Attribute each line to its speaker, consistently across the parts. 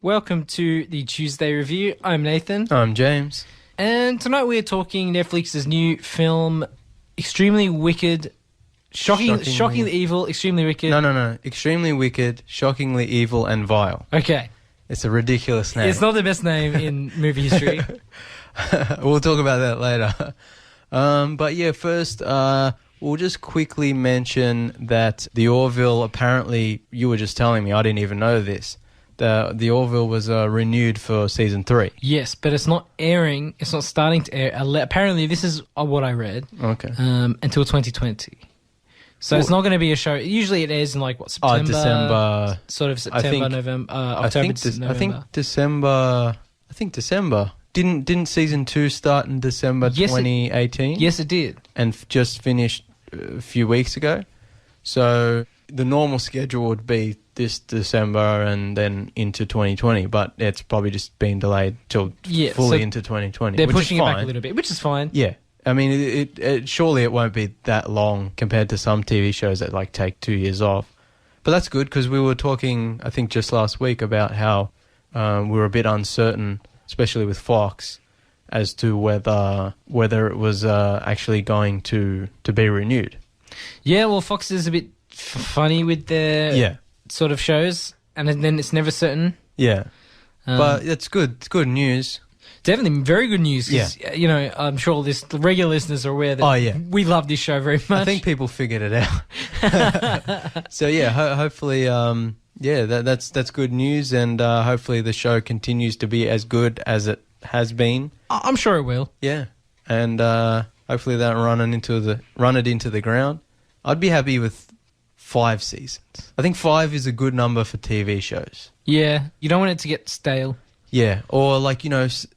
Speaker 1: Welcome to the Tuesday Review. I'm Nathan.
Speaker 2: I'm James.
Speaker 1: And tonight we're talking Netflix's new film, Extremely Wicked, shockingly evil, extremely wicked.
Speaker 2: No. Extremely wicked, shockingly evil, and vile.
Speaker 1: Okay.
Speaker 2: It's a ridiculous name.
Speaker 1: It's not the best name in movie history.
Speaker 2: We'll talk about that later. But yeah, first, we'll just quickly mention that the Orville, apparently, you were just telling me, I didn't even know this. The Orville was renewed for season 3.
Speaker 1: Yes, but it's not airing. It's not starting to air. Apparently, this is what I read.
Speaker 2: Okay.
Speaker 1: Until 2020. So it's not going to be a show. Usually it airs in September.
Speaker 2: December.
Speaker 1: Sort of September, November, October, November.
Speaker 2: I think December. Didn't season 2 start in December 2018?
Speaker 1: Yes, it did.
Speaker 2: And just finished a few weeks ago. So the normal schedule would be this December and then into 2020, but it's probably just been delayed till fully into 2020.
Speaker 1: They're pushing it back a little bit, which is fine.
Speaker 2: Yeah. I mean, surely it won't be that long compared to some TV shows that take 2 years off. But that's good because we were talking, I think, just last week about how we were a bit uncertain, especially with Fox, as to whether it was actually going to be renewed.
Speaker 1: Yeah, well, Fox is a bit funny with their sort of shows, and then it's never certain.
Speaker 2: Yeah, but it's good. It's good news.
Speaker 1: Definitely very good news. Cause, I'm sure the regular listeners are aware that we love this show very much.
Speaker 2: I think people figured it out. So hopefully, that's good news, and hopefully the show continues to be as good as it has been.
Speaker 1: I'm sure it will.
Speaker 2: Yeah, and hopefully they don't run it into the ground. I'd be happy with 5 seasons. I think 5 is a good number for TV shows.
Speaker 1: Yeah, you don't want it to get stale.
Speaker 2: Yeah, or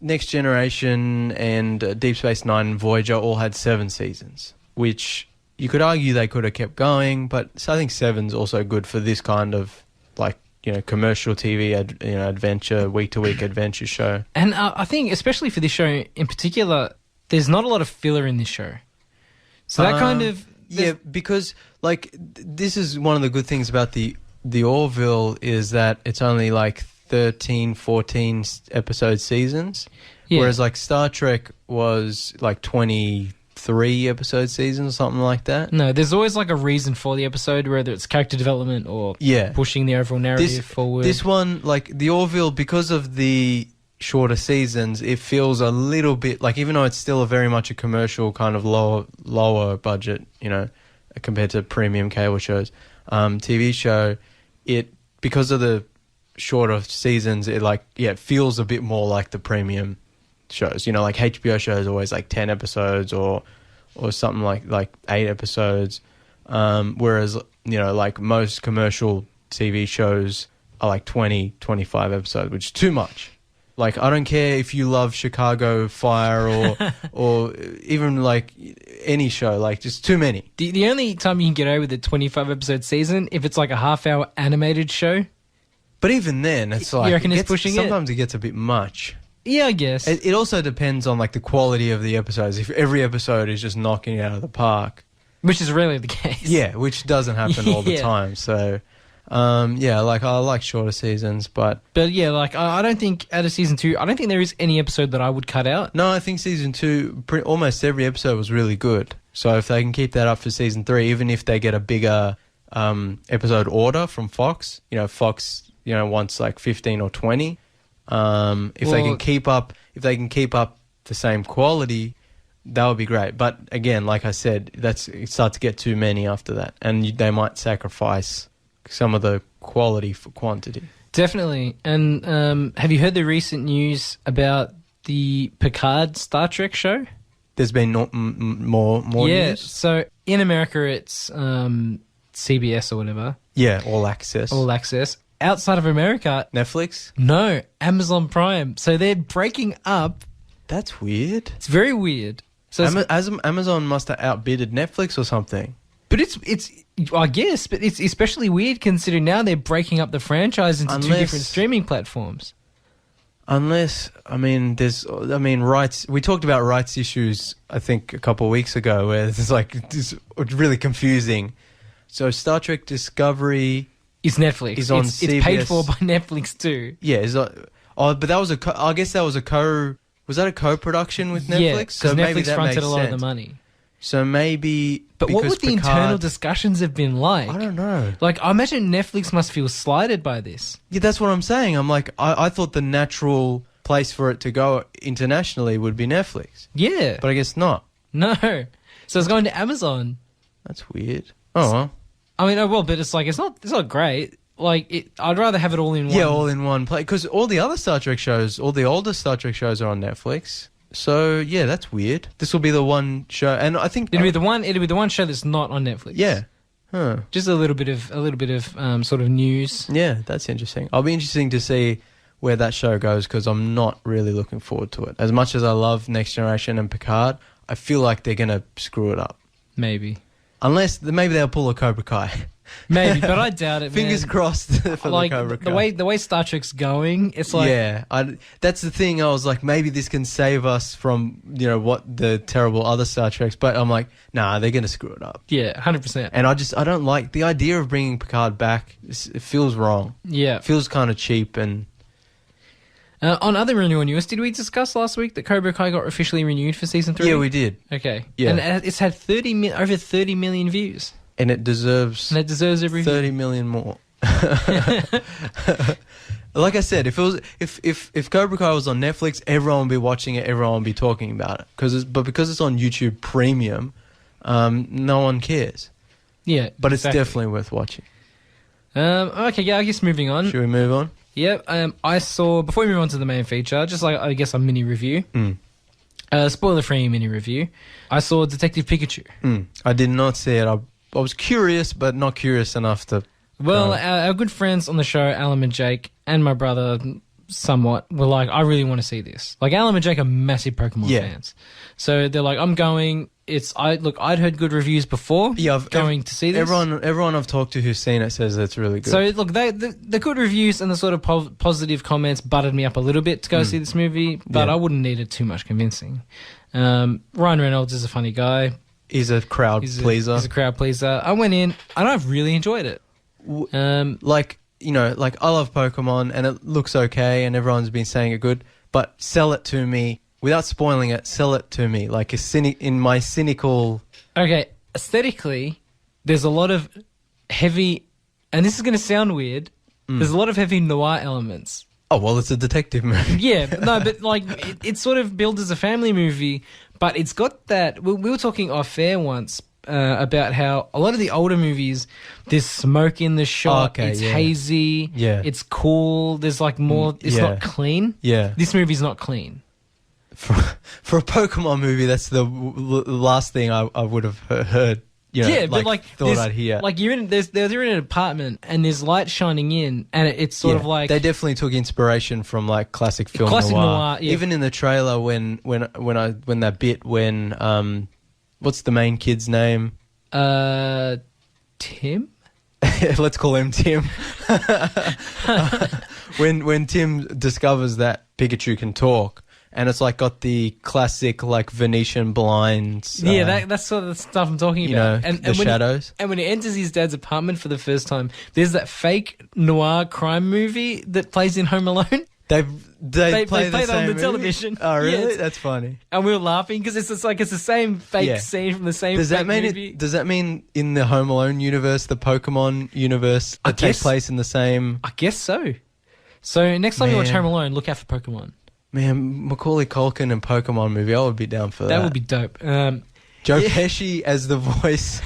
Speaker 2: Next Generation and Deep Space Nine and Voyager all had 7 seasons, which you could argue they could have kept going, but I think 7's also good for this kind of commercial TV, adventure, week-to-week adventure show.
Speaker 1: And I think, especially for this show in particular, there's not a lot of filler in this show. So that kind of...
Speaker 2: Yeah, because this is one of the good things about the Orville is that it's only 13, 14 episode seasons, whereas Star Trek was 23 episode seasons or something like that.
Speaker 1: No, there's always a reason for the episode, whether it's character development or pushing the overall narrative forward.
Speaker 2: This one, the Orville, because of the shorter seasons, it feels a little bit even though it's still very much a commercial kind of lower budget, compared to premium cable shows, TV show, because of the shorter seasons, it feels a bit more like the premium shows. HBO shows always 10 episodes or something like 8 episodes, whereas most commercial TV shows are 20, 25 episodes, which is too much. I don't care if you love Chicago Fire or even any show, just too many.
Speaker 1: The only time you can get away with a 25 episode season if it's a half-hour animated show.
Speaker 2: But even then, it's
Speaker 1: you reckon it's pushing
Speaker 2: sometimes it gets a bit much.
Speaker 1: Yeah, I guess.
Speaker 2: It also depends on the quality of the episodes. If every episode is just knocking it out of the park,
Speaker 1: which is rarely the case.
Speaker 2: Yeah, which doesn't happen all the time. So, I like shorter seasons, but
Speaker 1: yeah, I don't think out of season 2, I don't think there is any episode that I would cut out.
Speaker 2: No, I think season 2, almost every episode was really good. So if they can keep that up for season 3, even if they get a bigger episode order from Fox, Fox wants 15 or 20. If they can keep up the same quality, that would be great. But again, like I said, it starts to get too many after that, and they might sacrifice some of the quality for quantity.
Speaker 1: Definitely. And have you heard the recent news about the Picard Star Trek show?
Speaker 2: There's been more news?
Speaker 1: Yeah, so in America it's CBS or whatever.
Speaker 2: Yeah, All Access.
Speaker 1: All Access. Outside of America...
Speaker 2: Netflix?
Speaker 1: No, Amazon Prime. So they're breaking up.
Speaker 2: That's weird.
Speaker 1: It's very weird. So
Speaker 2: Amazon must have outbidded Netflix or something.
Speaker 1: But it's I guess, but it's especially weird considering now they're breaking up the franchise into 2 different streaming platforms.
Speaker 2: Unless, rights. We talked about rights issues, I think, a couple of weeks ago, where it's this really confusing. So Star Trek Discovery
Speaker 1: It's Netflix.
Speaker 2: Is on
Speaker 1: it's
Speaker 2: CBS.
Speaker 1: paid for by Netflix too.
Speaker 2: Yeah, but that was I guess that was a was that a co-production with Netflix?
Speaker 1: Yeah, because Netflix fronted a lot of the money.
Speaker 2: So maybe.
Speaker 1: But what would the internal discussions have been like?
Speaker 2: I don't know.
Speaker 1: Like, I imagine Netflix must feel slighted by this.
Speaker 2: Yeah, that's what I'm saying. I'm like, I thought the natural place for it to go internationally would be Netflix.
Speaker 1: Yeah.
Speaker 2: But I guess not.
Speaker 1: No. So it's going to Amazon.
Speaker 2: That's weird. Oh, well.
Speaker 1: I mean, but it's like, it's not great. Like, I'd rather have it all in one.
Speaker 2: Yeah, all in one place. Because all the other Star Trek shows, all the older Star Trek shows are on Netflix. So, yeah, that's weird. This will be the one show. And I think...
Speaker 1: It'll be the one show that's not on Netflix.
Speaker 2: Yeah. Huh.
Speaker 1: Just a little bit of sort of news.
Speaker 2: Yeah, that's interesting. I'll be interesting to see where that show goes because I'm not really looking forward to it. As much as I love Next Generation and Picard, I feel like they're going to screw it up.
Speaker 1: Maybe.
Speaker 2: Unless maybe they'll pull a Cobra Kai.
Speaker 1: Maybe, but I doubt it.
Speaker 2: Fingers crossed for the Cobra Kai.
Speaker 1: The way Star Trek's going, it's like
Speaker 2: that's the thing. I was like, maybe this can save us from what the terrible other Star Treks. But I'm like, nah, they're gonna screw it up.
Speaker 1: Yeah, 100%.
Speaker 2: And I don't like the idea of bringing Picard back. It feels wrong.
Speaker 1: Yeah,
Speaker 2: it feels kind of cheap. And
Speaker 1: on other renewal news, did we discuss last week that Cobra Kai got officially renewed for season 3?
Speaker 2: Yeah, we did.
Speaker 1: Okay.
Speaker 2: Yeah,
Speaker 1: and it's had over 30 million views.
Speaker 2: And it deserves
Speaker 1: every
Speaker 2: 30 million more. Like I said, if Cobra Kai was on Netflix, everyone would be watching it, everyone would be talking about it. Because it's on YouTube Premium, no one cares.
Speaker 1: Yeah,
Speaker 2: but it's definitely worth watching.
Speaker 1: Okay, yeah, I guess moving on.
Speaker 2: Should we move on?
Speaker 1: Yep. I saw, before we move on to the main feature, just like I guess a mini review. Spoiler-free mini review. I saw Detective Pikachu.
Speaker 2: I did not see it. I was curious, but not curious enough to...
Speaker 1: Well, our good friends on the show, Alan and Jake, and my brother, somewhat, were like, I really want to see this. Like, Alan and Jake are massive Pokemon fans. So they're like, I'm going... I'd heard good reviews before going to see this.
Speaker 2: Everyone I've talked to who's seen it says it's really good.
Speaker 1: So, look, the good reviews and the sort of positive comments buttered me up a little bit to go see this movie, but I wouldn't need it too much convincing. Ryan Reynolds is a funny guy.
Speaker 2: He's a crowd pleaser.
Speaker 1: He's a crowd pleaser. I went in and I've really enjoyed it.
Speaker 2: I love Pokemon and it looks okay and everyone's been saying it good, but sell it to me without spoiling it. Sell it to me like in my cynical. Okay,
Speaker 1: aesthetically, there's a lot of heavy, and this is going to sound weird. There's a lot of heavy noir elements.
Speaker 2: Oh well, it's a detective movie.
Speaker 1: Yeah, no, but like it's sort of billed as a family movie. But it's got that... We were talking off-air once about how a lot of the older movies, there's smoke in the shot, it's hazy, it's cool, there's like more... It's not clean.
Speaker 2: Yeah.
Speaker 1: This movie's not clean.
Speaker 2: For a Pokemon movie, that's the last thing I would have heard.
Speaker 1: But
Speaker 2: thought I'd hear.
Speaker 1: Like they're in an apartment and there's light shining in, and it's sort of like
Speaker 2: they definitely took inspiration from like classic film noir. Even in the trailer when that bit when what's the main kid's name?
Speaker 1: Tim.
Speaker 2: Let's call him Tim. When Tim discovers that Pikachu can talk. And it's like got the classic like Venetian blinds.
Speaker 1: That's sort of the stuff I'm talking about.
Speaker 2: And the shadows.
Speaker 1: And when he enters his dad's apartment for the first time, there's that fake noir crime movie that plays in Home Alone.
Speaker 2: They play
Speaker 1: that on the television.
Speaker 2: Oh, really? That's funny.
Speaker 1: And we were laughing because it's the same fake scene from the same movie.
Speaker 2: Does that mean in the Home Alone universe, the Pokemon universe, it takes place in the same...
Speaker 1: I guess so. So next time you watch Home Alone, look out for Pokemon.
Speaker 2: Man, Macaulay Culkin and Pokemon movie, I would be down for that.
Speaker 1: That would be dope.
Speaker 2: Joe Pesci as the voice.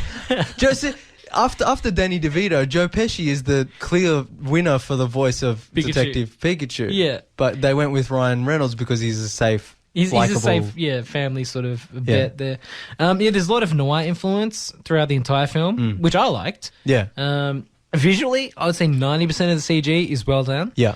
Speaker 2: After Danny DeVito, Joe Pesci is the clear winner for the voice of Detective Pikachu.
Speaker 1: Yeah.
Speaker 2: But they went with Ryan Reynolds because he's a safe,
Speaker 1: he's a safe, family sort of bet there. There's a lot of noir influence throughout the entire film, which I liked.
Speaker 2: Yeah.
Speaker 1: Visually, I would say 90% of the CG is well done.
Speaker 2: Yeah.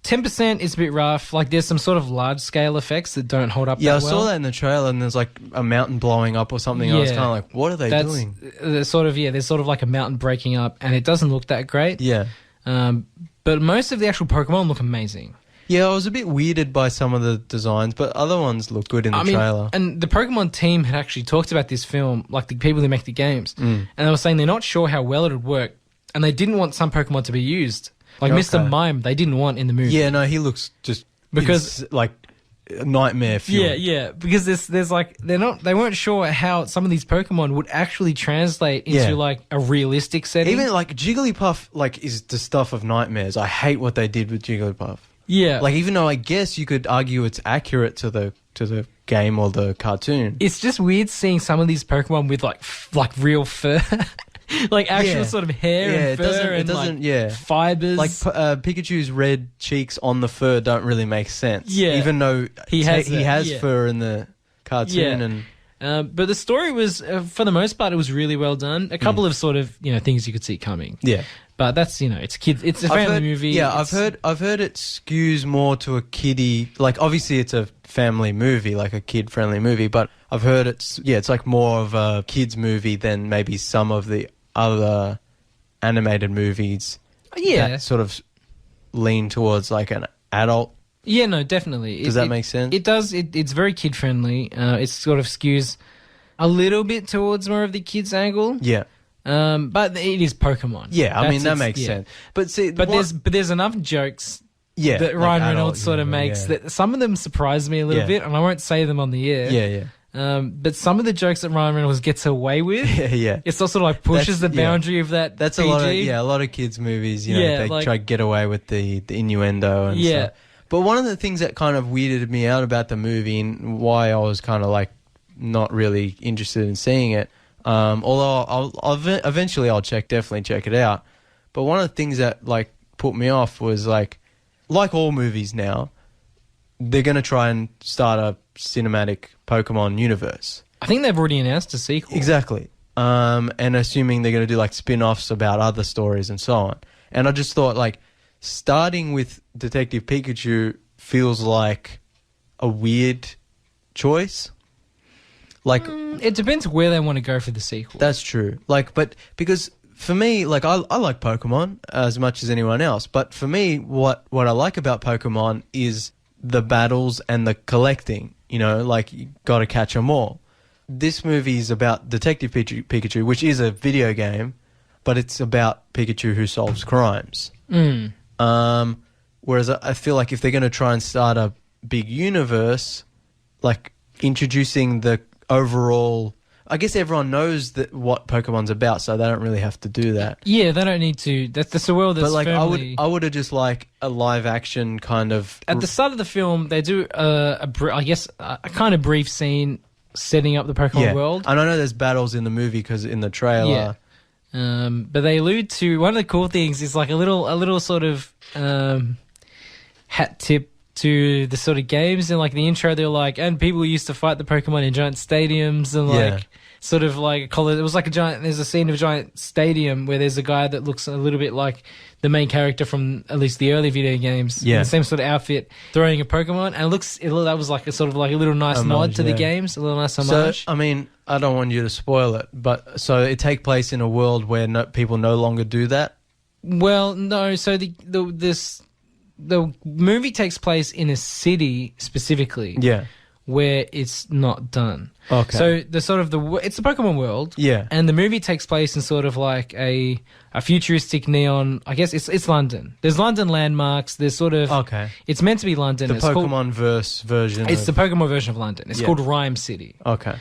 Speaker 1: 10% is a bit rough. Like, there's some sort of large-scale effects that don't hold up that well.
Speaker 2: Yeah, I saw that in the trailer, and there's, like, a mountain blowing up or something. I was kind of like, what are they doing?
Speaker 1: There's sort of like a mountain breaking up, and it doesn't look that great.
Speaker 2: Yeah.
Speaker 1: But most of the actual Pokemon look amazing.
Speaker 2: Yeah, I was a bit weirded by some of the designs, but other ones look good in the trailer.
Speaker 1: And the Pokemon team had actually talked about this film, like the people who make the games, and they were saying they're not sure how well it would work and they didn't want some Pokemon to be used. Like
Speaker 2: Okay.
Speaker 1: Mr. Mime, they didn't want in the movie.
Speaker 2: Yeah, no, he looks just
Speaker 1: Because-
Speaker 2: like nightmare fuel.
Speaker 1: Yeah, because there's like they weren't sure how some of these Pokemon would actually translate into
Speaker 2: Yeah.
Speaker 1: like a realistic setting.
Speaker 2: Even like Jigglypuff, like is the stuff of nightmares. I hate what they did with Jigglypuff.
Speaker 1: yeah,
Speaker 2: Like even though I guess you could argue it's accurate to the game or the cartoon.
Speaker 1: it's just weird seeing some of these Pokemon with like real fur, like actual
Speaker 2: Yeah.
Speaker 1: sort of hair
Speaker 2: Yeah,
Speaker 1: and
Speaker 2: it
Speaker 1: fur
Speaker 2: doesn't- it
Speaker 1: and
Speaker 2: doesn't-
Speaker 1: like
Speaker 2: yeah.
Speaker 1: fibers.
Speaker 2: Like Pikachu's red cheeks on the fur don't really make sense.
Speaker 1: Yeah.
Speaker 2: Even though
Speaker 1: He has that, yeah.
Speaker 2: fur in the cartoon and
Speaker 1: but the story was, for the most part, it was really well done. A couple of sort of things you could see coming.
Speaker 2: yeah.
Speaker 1: But that's it's kids. It's a family movie.
Speaker 2: Yeah,
Speaker 1: It's-
Speaker 2: I've heard it skews more to a kiddie. Like obviously it's a family movie, like a kid friendly movie. But I've heard it's like more of a kids movie than maybe some of the other animated movies.
Speaker 1: Yeah.
Speaker 2: that sort of lean towards like an adult.
Speaker 1: Yeah, no, definitely.
Speaker 2: Does that make sense?
Speaker 1: It does. It's very kid friendly. It sort of skews a little bit towards more of the kids angle.
Speaker 2: Yeah,
Speaker 1: But it is Pokemon.
Speaker 2: yeah. I mean that
Speaker 1: That's
Speaker 2: makes sense. But see,
Speaker 1: But there's enough jokes
Speaker 2: yeah
Speaker 1: that
Speaker 2: like
Speaker 1: Ryan
Speaker 2: adult
Speaker 1: Reynolds sort of
Speaker 2: humor,
Speaker 1: makes
Speaker 2: yeah.
Speaker 1: that some of them surprise me a little
Speaker 2: Yeah.
Speaker 1: bit, and I won't say them on the air.
Speaker 2: Yeah,
Speaker 1: But some of the jokes that Ryan Reynolds gets away with,
Speaker 2: yeah.
Speaker 1: it's also like pushes
Speaker 2: That's-
Speaker 1: the boundary of that.
Speaker 2: That's
Speaker 1: PG.
Speaker 2: a lot of kids movies. You know,
Speaker 1: Yeah,
Speaker 2: they
Speaker 1: like-
Speaker 2: try to get away with the innuendo and
Speaker 1: Yeah.
Speaker 2: stuff. But one of the things that kind of weirded me out about the movie and why I was kind of like not really interested in seeing it, although eventually I'll definitely check it out. But one of the things that like put me off was like all movies now, they're going to try and start a cinematic Pokemon universe.
Speaker 1: I think they've already announced a sequel.
Speaker 2: Exactly. And assuming they're going to do like spin-offs about other stories and so on. And I just thought like starting with Detective Pikachu feels like a weird choice. Like
Speaker 1: It depends where they want to go for the sequel.
Speaker 2: that's true. Like, but because for me, like I like Pokemon as much as anyone else. But for me, what I like about Pokemon is the battles and the collecting. You know, like you got to catch them all. This movie is about Detective Pikachu, which is a video game, but it's about Pikachu who solves crimes. Whereas I feel like if they're going to try and start a big universe, like introducing the overall, I guess everyone knows that what Pokemon's about, so they don't really have to do that.
Speaker 1: Yeah, they don't need to. That's a world that's
Speaker 2: But like
Speaker 1: firmly...
Speaker 2: I would have just like a live action kind of
Speaker 1: At the start of the film, they do a kind of brief scene setting up the Pokemon world.
Speaker 2: And I know there's battles in the movie because in the trailer.
Speaker 1: Yeah. But they allude to one of the cool things is like a little sort of hat tip to the sort of games. In like the intro, they're like, and people used to fight the Pokemon in giant stadiums and like sort of like a college. It was like a giant. There's a scene of a giant stadium where there's a guy that looks a little bit like the main character from at least the early video games.
Speaker 2: Yeah.
Speaker 1: In the same sort of outfit, throwing a Pokemon, and that was like a sort of like a little nice
Speaker 2: Homage,
Speaker 1: nod to the
Speaker 2: yeah.
Speaker 1: games, a little nice
Speaker 2: So
Speaker 1: homage.
Speaker 2: I mean, I don't want you to spoil it, but so it take place in a world where people no longer do that.
Speaker 1: Well, no. So the movie takes place in a city specifically,
Speaker 2: Yeah.
Speaker 1: where it's not done.
Speaker 2: Okay.
Speaker 1: So it's the Pokemon world,
Speaker 2: Yeah.
Speaker 1: and the movie takes place in sort of like a futuristic neon. I guess it's London. There's London landmarks. There's sort of
Speaker 2: Okay.
Speaker 1: It's meant to be London.
Speaker 2: The
Speaker 1: It's called-
Speaker 2: Pokemon verse version.
Speaker 1: It's the Pokemon version of London. It's
Speaker 2: Yeah.
Speaker 1: called Rhyme City.
Speaker 2: Okay.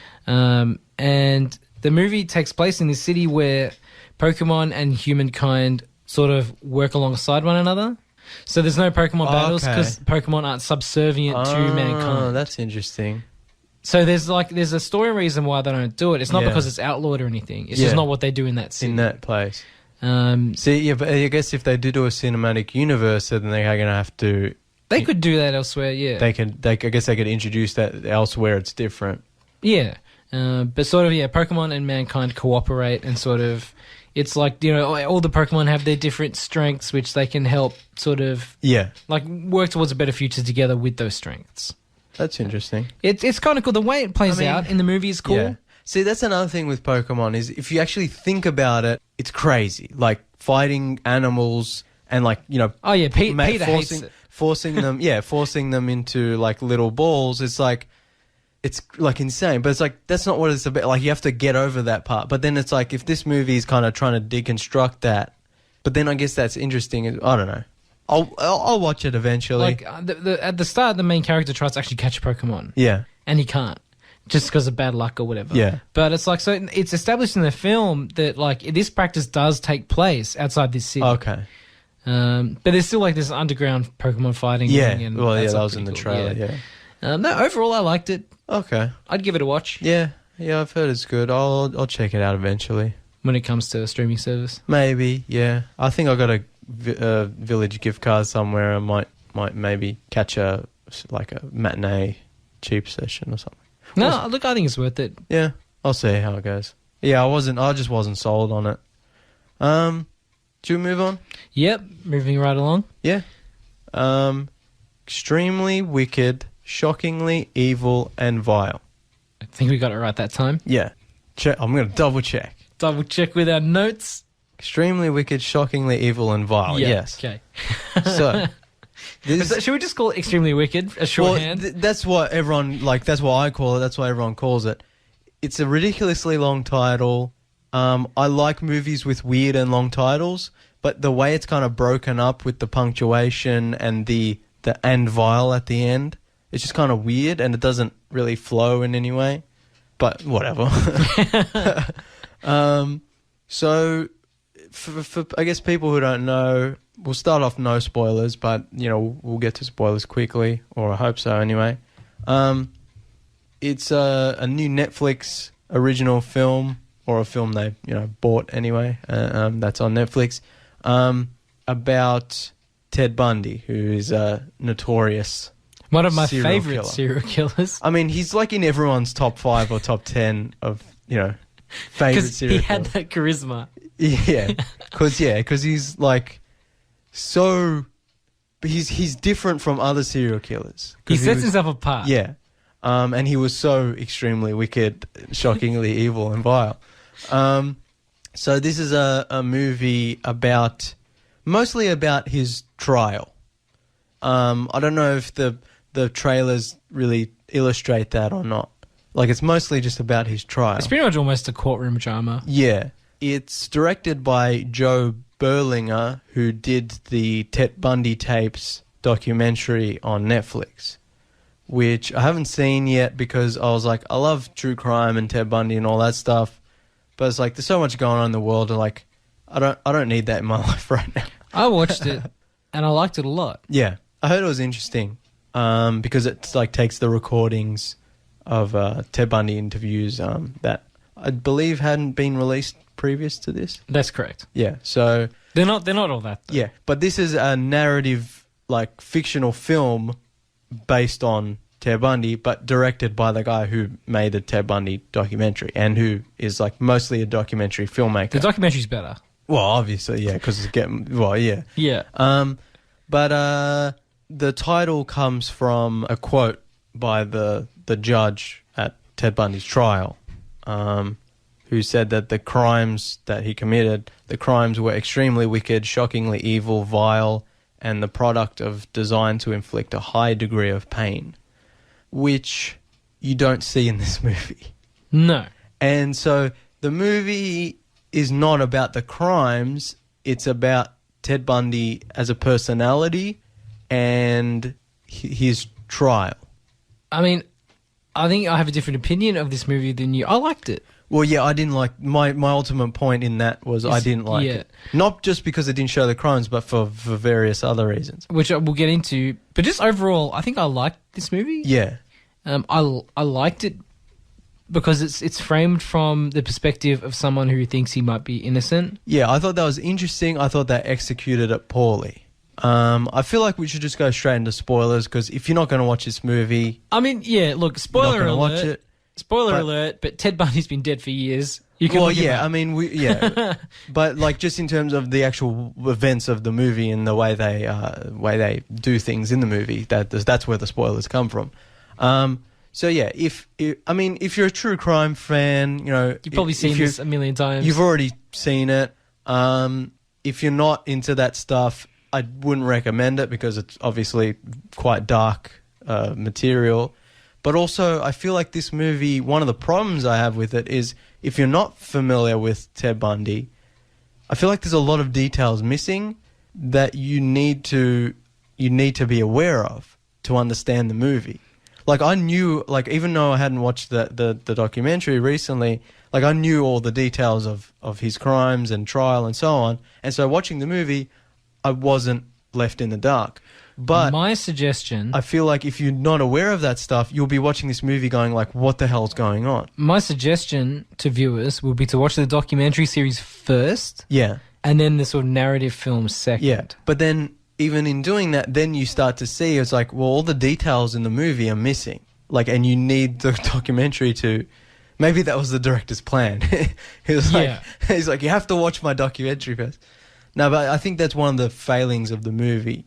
Speaker 1: And the movie takes place in this city where Pokemon and humankind sort of work alongside one another. So there's no Pokemon battles
Speaker 2: Okay.
Speaker 1: because Pokemon aren't subservient to mankind.
Speaker 2: That's interesting.
Speaker 1: So there's a story reason why they don't do it. It's not
Speaker 2: Yeah.
Speaker 1: because it's outlawed or anything. It's
Speaker 2: Yeah.
Speaker 1: just not what they do in that city.
Speaker 2: In that place.
Speaker 1: Um,
Speaker 2: See, yeah, but I guess if they do a cinematic universe, then they are going to have to.
Speaker 1: they could do that elsewhere, yeah.
Speaker 2: I guess they could introduce that elsewhere. It's different.
Speaker 1: Yeah. But sort of, yeah, Pokemon and mankind cooperate and sort of, it's like, all the Pokemon have their different strengths, which they can help sort of,
Speaker 2: Yeah,
Speaker 1: like, work towards a better future together with those strengths.
Speaker 2: that's interesting.
Speaker 1: It's kind of cool. The way it plays out in the movie is cool.
Speaker 2: Yeah. See, that's another thing with Pokemon is if you actually think about it, it's crazy. Like fighting animals and like
Speaker 1: Oh, yeah, Peter hates it.
Speaker 2: forcing them into like little balls. It's like insane, but it's like that's not what it's about. Like you have to get over that part. But then it's like if this movie is kind of trying to deconstruct that, But then I guess that's interesting. I don't know. I'll watch it eventually.
Speaker 1: Like at the start, the main character tries to actually catch a Pokemon.
Speaker 2: Yeah.
Speaker 1: And he can't. Just because of bad luck or whatever.
Speaker 2: Yeah.
Speaker 1: But it's like, so it's established in the film that like this practice does take place outside this city.
Speaker 2: Okay.
Speaker 1: But there's still like this underground Pokemon fighting.
Speaker 2: Yeah.
Speaker 1: And
Speaker 2: Well, yeah,
Speaker 1: that's
Speaker 2: that
Speaker 1: like
Speaker 2: was in the
Speaker 1: pretty cool.
Speaker 2: trailer. Yeah.
Speaker 1: No, overall, I liked it.
Speaker 2: Okay.
Speaker 1: I'd give it a watch.
Speaker 2: Yeah. Yeah, I've heard it's good. I'll check it out eventually.
Speaker 1: When it comes to a streaming service.
Speaker 2: Maybe. Yeah. I think I got a Village gift card somewhere. I might maybe catch a matinee cheap session or something.
Speaker 1: No, look, I think it's worth it.
Speaker 2: Yeah, I'll see how it goes. Yeah, I just wasn't sold on it. Should we move on?
Speaker 1: Yep, moving right along.
Speaker 2: Yeah. Extremely wicked, shockingly evil, and vile.
Speaker 1: I think we got it right that time.
Speaker 2: Yeah. I'm going to double check.
Speaker 1: Double check with our notes.
Speaker 2: Extremely wicked, shockingly evil, and vile.
Speaker 1: Yeah,
Speaker 2: Yes.
Speaker 1: Okay.
Speaker 2: So...
Speaker 1: should we just call it Extremely Wicked, a shorthand?
Speaker 2: That's what everyone, that's what I call it, that's what everyone calls it. It's a ridiculously long title. I like movies with weird and long titles, but the way it's kind of broken up with the punctuation and the and vile at the end, it's just kind of weird and it doesn't really flow in any way. But whatever. So, for I guess people who don't know, we'll start off no spoilers, but, we'll get to spoilers quickly, or I hope so anyway. It's a new Netflix original film, or a film they, bought anyway, that's on Netflix, about Ted Bundy, who is a notorious
Speaker 1: one of my
Speaker 2: serial
Speaker 1: favorite
Speaker 2: killer.
Speaker 1: serial killers.
Speaker 2: I mean, he's like in everyone's top 5 or top 10 of, favorite serial
Speaker 1: he had
Speaker 2: killers.
Speaker 1: that charisma.
Speaker 2: Yeah, because he's like so. He's different from other serial killers.
Speaker 1: He sets himself apart.
Speaker 2: Yeah, and he was so extremely wicked, shockingly evil, and vile. So this is a movie mostly about his trial. I don't know if the trailers really illustrate that or not. Like, it's mostly just about his trial.
Speaker 1: It's pretty much almost a courtroom drama.
Speaker 2: Yeah. It's directed by Joe Berlinger, who did the Ted Bundy tapes documentary on Netflix, which I haven't seen yet because I was like, I love true crime and Ted Bundy and all that stuff, but it's like there's so much going on in the world, and like I don't need that in my life right now.
Speaker 1: I watched it and I liked it a lot.
Speaker 2: Yeah, I heard it was interesting because it like takes the recordings of Ted Bundy interviews that I believe hadn't been released previous to this.
Speaker 1: That's correct.
Speaker 2: Yeah, so
Speaker 1: they're not all that though.
Speaker 2: Yeah, but this is a narrative, like fictional film based on Ted Bundy, but directed by the guy who made the Ted Bundy documentary and who is like mostly a documentary filmmaker.
Speaker 1: The documentary's better.
Speaker 2: Well, obviously, yeah, because it's getting yeah. But the title comes from a quote by the judge at Ted Bundy's trial, who said that the crimes that he committed, the crimes were extremely wicked, shockingly evil, vile, and the product of design to inflict a high degree of pain, which you don't see in this movie.
Speaker 1: No.
Speaker 2: And so the movie is not about the crimes, it's about Ted Bundy as a personality and his trial.
Speaker 1: I mean, I think I have a different opinion of this movie than you. I liked it.
Speaker 2: Well, yeah, I didn't like... My ultimate point in that was I didn't like it. Not just because it didn't show the crimes, but for various other reasons.
Speaker 1: Which we'll get into. But just overall, I think I liked this movie.
Speaker 2: Yeah.
Speaker 1: I liked it because it's framed from the perspective of someone who thinks he might be innocent.
Speaker 2: Yeah, I thought that was interesting. I thought they executed it poorly. I feel like we should just go straight into spoilers because if you're not going to watch this movie... I
Speaker 1: mean, yeah, look, spoiler alert.
Speaker 2: Watch it.
Speaker 1: Spoiler alert, but Ted Bundy's been dead for years. You can
Speaker 2: but like just in terms of the actual events of the movie and the way they do things in the movie, that's where the spoilers come from. So yeah, if you're a true crime fan,
Speaker 1: you've probably seen this a million times.
Speaker 2: You've already seen it. If you're not into that stuff, I wouldn't recommend it because it's obviously quite dark material. But also, I feel like this movie, one of the problems I have with it is if you're not familiar with Ted Bundy, I feel like there's a lot of details missing that you need to be aware of to understand the movie. Like I knew, like even though I hadn't watched the documentary recently, like I knew all the details of his crimes and trial and so on. And so watching the movie, I wasn't left in the dark. But
Speaker 1: my suggestion,
Speaker 2: I feel like if you're not aware of that stuff, you'll be watching this movie going like, what the hell's going on?
Speaker 1: My suggestion to viewers would be to watch the documentary series first.
Speaker 2: Yeah.
Speaker 1: And then the sort of narrative film second.
Speaker 2: Yeah. But then even in doing that, then you start to see it's like, well, all the details in the movie are missing. Like, and you need the documentary to... Maybe that was the director's plan. He's like, you have to watch my documentary first. No, but I think that's one of the failings of the movie.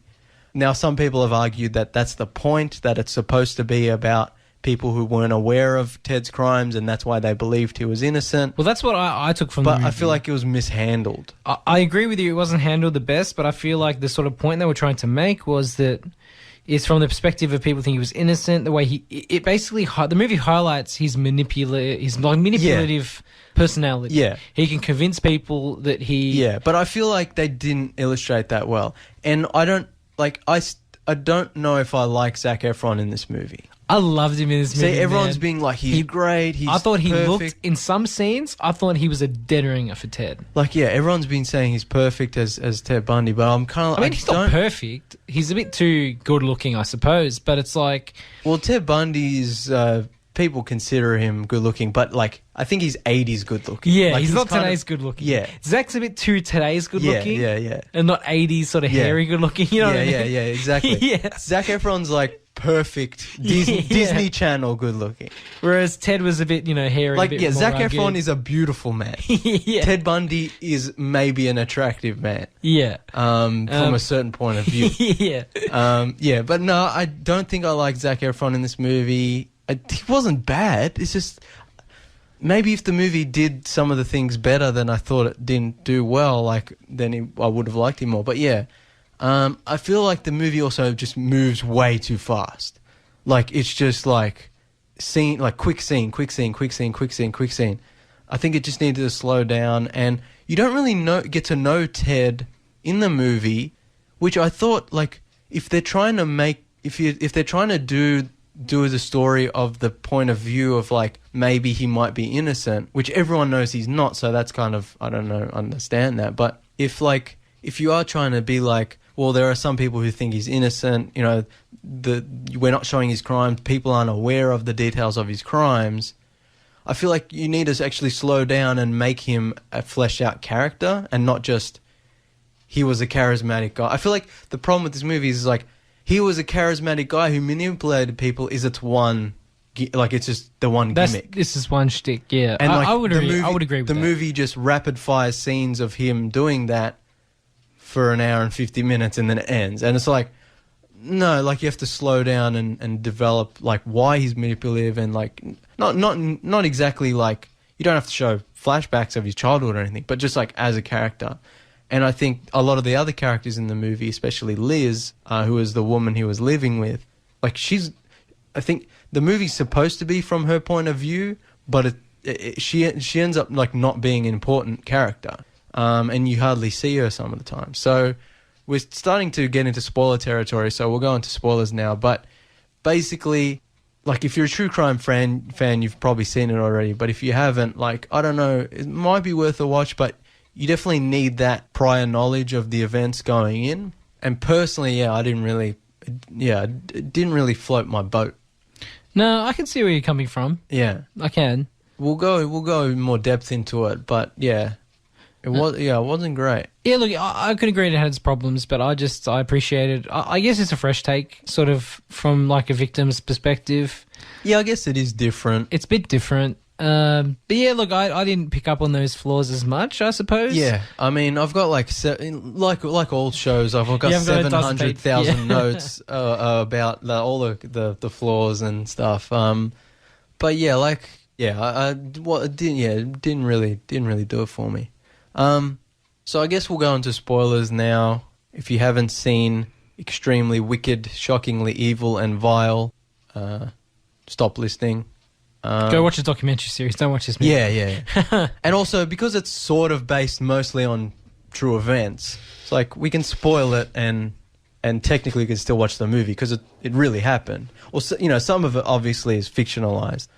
Speaker 2: Now, some people have argued that that's the point, that it's supposed to be about people who weren't aware of Ted's crimes and that's why they believed he was innocent.
Speaker 1: Well, that's what I took from the movie.
Speaker 2: But I feel like it was mishandled.
Speaker 1: I agree with you. It wasn't handled the best, but I feel like the sort of point they were trying to make was that it's from the perspective of people think he was innocent. The way it basically, the movie highlights his manipulative personality.
Speaker 2: Yeah.
Speaker 1: He can convince people that he...
Speaker 2: Yeah, but I feel like they didn't illustrate that well. And I don't know if I like Zac Efron in this movie.
Speaker 1: I loved him in this movie.
Speaker 2: See, everyone's being like, he's great, he's
Speaker 1: I thought he
Speaker 2: perfect.
Speaker 1: looked, in some scenes, I thought he was a dead ringer for Ted.
Speaker 2: Like, yeah, everyone's been saying he's perfect as Ted Bundy, but I'm kind of...
Speaker 1: I mean, he's not perfect. He's a bit too good looking, I suppose, but it's like...
Speaker 2: Well, Ted Bundy's... people consider him good looking, but like I think he's 80s good looking.
Speaker 1: Yeah,
Speaker 2: like,
Speaker 1: he's not today's good looking.
Speaker 2: Yeah.
Speaker 1: Zach's a bit too today's good looking.
Speaker 2: Yeah.
Speaker 1: And not 80s sort of hairy good looking, you know what I mean?
Speaker 2: Yeah, exactly.
Speaker 1: Yeah.
Speaker 2: Zac Efron's like perfect Disney Channel good looking.
Speaker 1: Whereas Ted was a bit, hairy.
Speaker 2: Like,
Speaker 1: a bit more
Speaker 2: Zac
Speaker 1: rugged.
Speaker 2: Efron is a beautiful man.
Speaker 1: Yeah.
Speaker 2: Ted Bundy is maybe an attractive man.
Speaker 1: Yeah.
Speaker 2: From a certain point of view.
Speaker 1: Yeah.
Speaker 2: But no, I don't think I like Zac Efron in this movie. He wasn't bad. It's just maybe if the movie did some of the things better than I thought it didn't do well, then I would have liked him more. But yeah, I feel like the movie also just moves way too fast. Like it's just like quick scene. I think it just needed to slow down, and you don't really get to know Ted in the movie, which I thought like if they're trying to do the story of the point of view of like maybe he might be innocent, which everyone knows he's not, so that's kind of, I don't know, understand that. But if you are trying to be like, well, there are some people who think he's innocent, we're not showing his crimes, people aren't aware of the details of his crimes, I feel like you need to actually slow down and make him a fleshed out character and not just he was a charismatic guy. I feel like the problem with this movie is like he was a charismatic guy who manipulated people. It's just the one gimmick.
Speaker 1: This is one shtick, yeah.
Speaker 2: And
Speaker 1: I would agree. I would agree with
Speaker 2: the
Speaker 1: that.
Speaker 2: The movie just rapid fire scenes of him doing that for an hour and 50 minutes, and then it ends. And it's like, no, like you have to slow down and develop like why he's manipulative and like not exactly like you don't have to show flashbacks of his childhood or anything, but just like as a character. And I think a lot of the other characters in the movie, especially Liz, who was the woman he was living with, like I think the movie's supposed to be from her point of view, but she ends up like not being an important character, and you hardly see her some of the time. So we're starting to get into spoiler territory, so we'll go into spoilers now. But basically, like if you're a true crime fan, you've probably seen it already. But if you haven't, like I don't know, it might be worth a watch, but you definitely need that prior knowledge of the events going in. And personally, it didn't really float my boat.
Speaker 1: No, I can see where you're coming from.
Speaker 2: Yeah,
Speaker 1: I can.
Speaker 2: We'll go more depth into it, but yeah, it wasn't great.
Speaker 1: Yeah, look, I could agree it had its problems, but I appreciate it. I guess it's a fresh take, sort of from like a victim's perspective.
Speaker 2: Yeah, I guess it is different.
Speaker 1: It's a bit different. But yeah, look, I didn't pick up on those flaws as much, I suppose.
Speaker 2: Yeah, I mean, I've got like all shows, I've got 700,000 notes about all the flaws and stuff. But yeah, it didn't really do it for me. So I guess we'll go into spoilers now. If you haven't seen Extremely Wicked, Shockingly Evil and Vile, stop listening.
Speaker 1: Go watch the documentary series. Don't watch this movie.
Speaker 2: Yeah. And also, because it's sort of based mostly on true events. It's like we can spoil it and technically you can still watch the movie because it really happened. Or some of it obviously is fictionalized.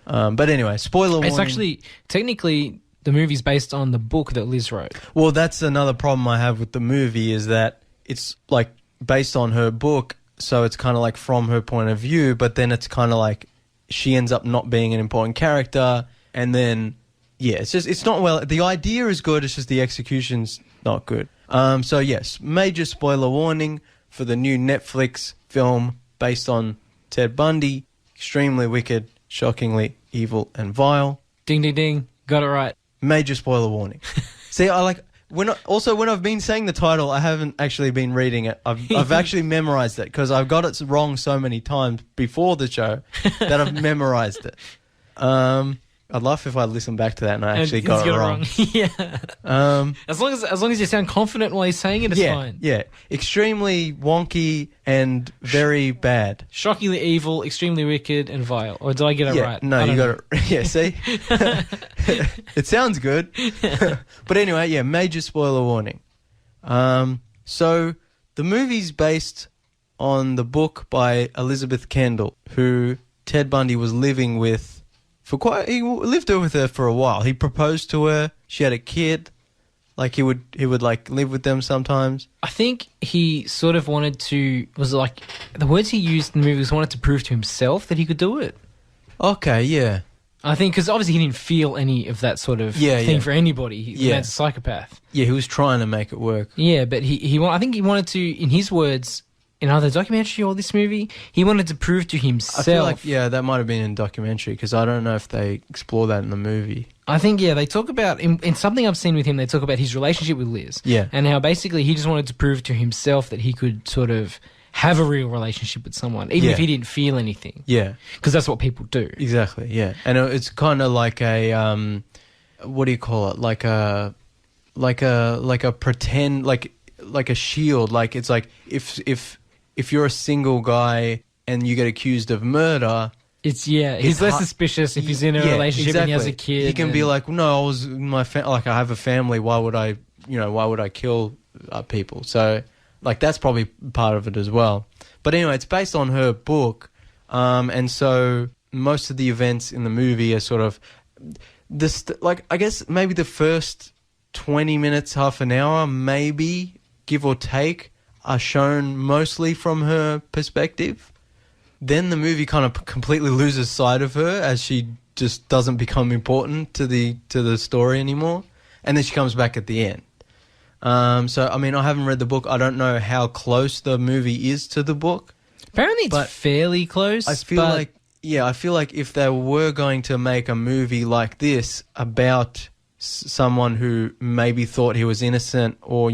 Speaker 2: But anyway, spoiler warning.
Speaker 1: It's actually technically the movie's based on the book that Liz wrote.
Speaker 2: Well, that's another problem I have with the movie is that it's like based on her book, so it's kind of like from her point of view, but then it's kind of like she ends up not being an important character, and then it's not well. The idea is good, it's just the execution's not good. So yes, major spoiler warning for the new Netflix film based on Ted Bundy. Extremely wicked, shockingly evil and vile.
Speaker 1: Ding ding ding, got it right.
Speaker 2: Major spoiler warning. See, when I've been saying the title, I haven't actually been reading it. I've actually memorized it because I've got it wrong so many times before the show that I've memorized it. I'd love if I listened back to that and I actually got it wrong.
Speaker 1: Yeah. As long as you sound confident while you're saying it, it's fine.
Speaker 2: Yeah. Extremely wonky and very bad.
Speaker 1: Shockingly evil, extremely wicked, and vile. Or did I get it right?
Speaker 2: No, you got it. Yeah, see? It sounds good. But anyway, major spoiler warning. So the movie's based on the book by Elizabeth Kendall, who Ted Bundy was living with he lived with her for a while. He proposed to her. She had a kid. Like he would like live with them sometimes.
Speaker 1: I think he sort of wanted to, was like, the words he used in the movie was wanted to prove to himself that he could do it.
Speaker 2: Okay, yeah.
Speaker 1: I think because obviously he didn't feel any of that sort of thing for anybody. The man's a psychopath.
Speaker 2: Yeah, he was trying to make it work.
Speaker 1: Yeah, but I think he wanted to, in his words, in either documentary or this movie, he wanted to prove to himself.
Speaker 2: I feel like, that might have been in documentary because I don't know if they explore that in the movie.
Speaker 1: I think, they talk about, in something I've seen with him, they talk about his relationship with Liz.
Speaker 2: Yeah.
Speaker 1: And how basically he just wanted to prove to himself that he could sort of have a real relationship with someone, even if he didn't feel anything.
Speaker 2: Yeah.
Speaker 1: Because that's what people do.
Speaker 2: Exactly, yeah. And it's kind of like a, what do you call it? Like a pretend, like a shield. Like it's like if you're a single guy and you get accused of murder,
Speaker 1: he's less suspicious if he's in a relationship and he has a kid.
Speaker 2: He can be like, no, I was I have a family. Why would I kill people? So, like, that's probably part of it as well. But anyway, it's based on her book, and so most of the events in the movie are sort of this. Like, I guess maybe the first 20 minutes, half an hour, maybe give or take, are shown mostly from her perspective. Then the movie kind of completely loses sight of her as she just doesn't become important to the story anymore. And then she comes back at the end. So, I mean, I haven't read the book. I don't know how close the movie is to the book.
Speaker 1: Apparently it's fairly close.
Speaker 2: I feel like if they were going to make a movie like this about someone who maybe thought he was innocent or,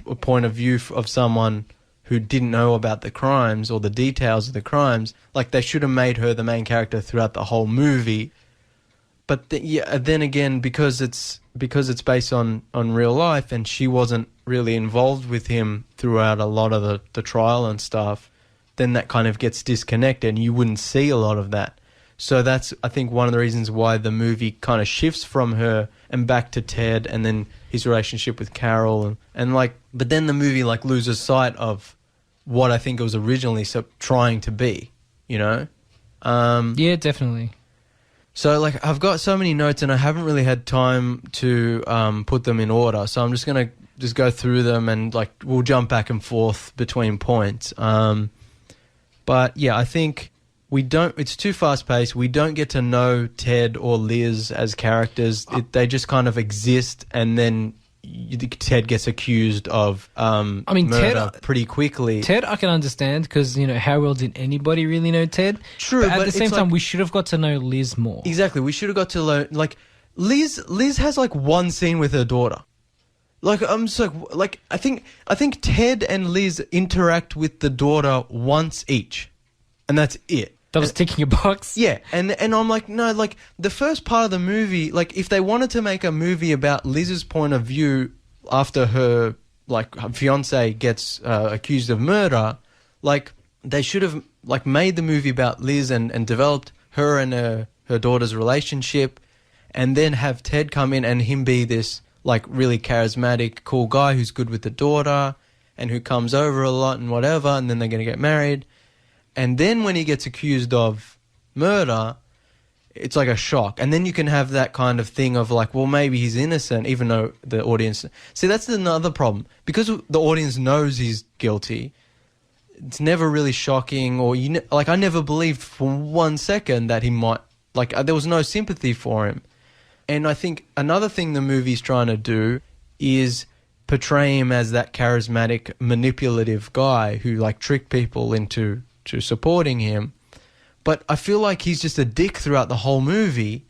Speaker 2: a point of view of someone who didn't know about the crimes or the details of the crimes, like they should have made her the main character throughout the whole movie. But then again, because it's based on real life and she wasn't really involved with him throughout a lot of the trial and stuff, then that kind of gets disconnected and you wouldn't see a lot of that. So that's, I think, one of the reasons why the movie kind of shifts from her and back to Ted and then his relationship with Carol but then the movie like loses sight of what I think it was originally trying to be, Yeah,
Speaker 1: definitely.
Speaker 2: So like I've got so many notes and I haven't really had time to put them in order. So I'm just going to go through them and like we'll jump back and forth between points. But yeah, I think it's too fast paced. We don't get to know Ted or Liz as characters. They just kind of exist and then Ted gets accused of murder pretty quickly.
Speaker 1: Ted I can understand because, how well did anybody really know Ted?
Speaker 2: True,
Speaker 1: but at the same time, we should have got to know Liz more.
Speaker 2: Exactly, we should have got to learn, like, Liz has, like, one scene with her daughter. Like, I think Ted and Liz interact with the daughter once each, and that's it.
Speaker 1: That was ticking a box?
Speaker 2: Yeah, and I'm like, no, like, the first part of the movie, like, if they wanted to make a movie about Liz's point of view after her fiancé gets accused of murder, like, they should have, like, made the movie about Liz and developed her and her daughter's relationship, and then have Ted come in and him be this, like really charismatic, cool guy who's good with the daughter and who comes over a lot and whatever, and then they're going to get married. And then when he gets accused of murder, it's like a shock. And then you can have that kind of thing of like, well, maybe he's innocent, even though the audience... See, that's another problem. Because the audience knows he's guilty, it's never really shocking, or like I never believed for 1 second that he might... Like, there was no sympathy for him. And I think another thing the movie's trying to do is portray him as that charismatic, manipulative guy who like tricked people into supporting him. But I feel like he's just a dick throughout the whole movie,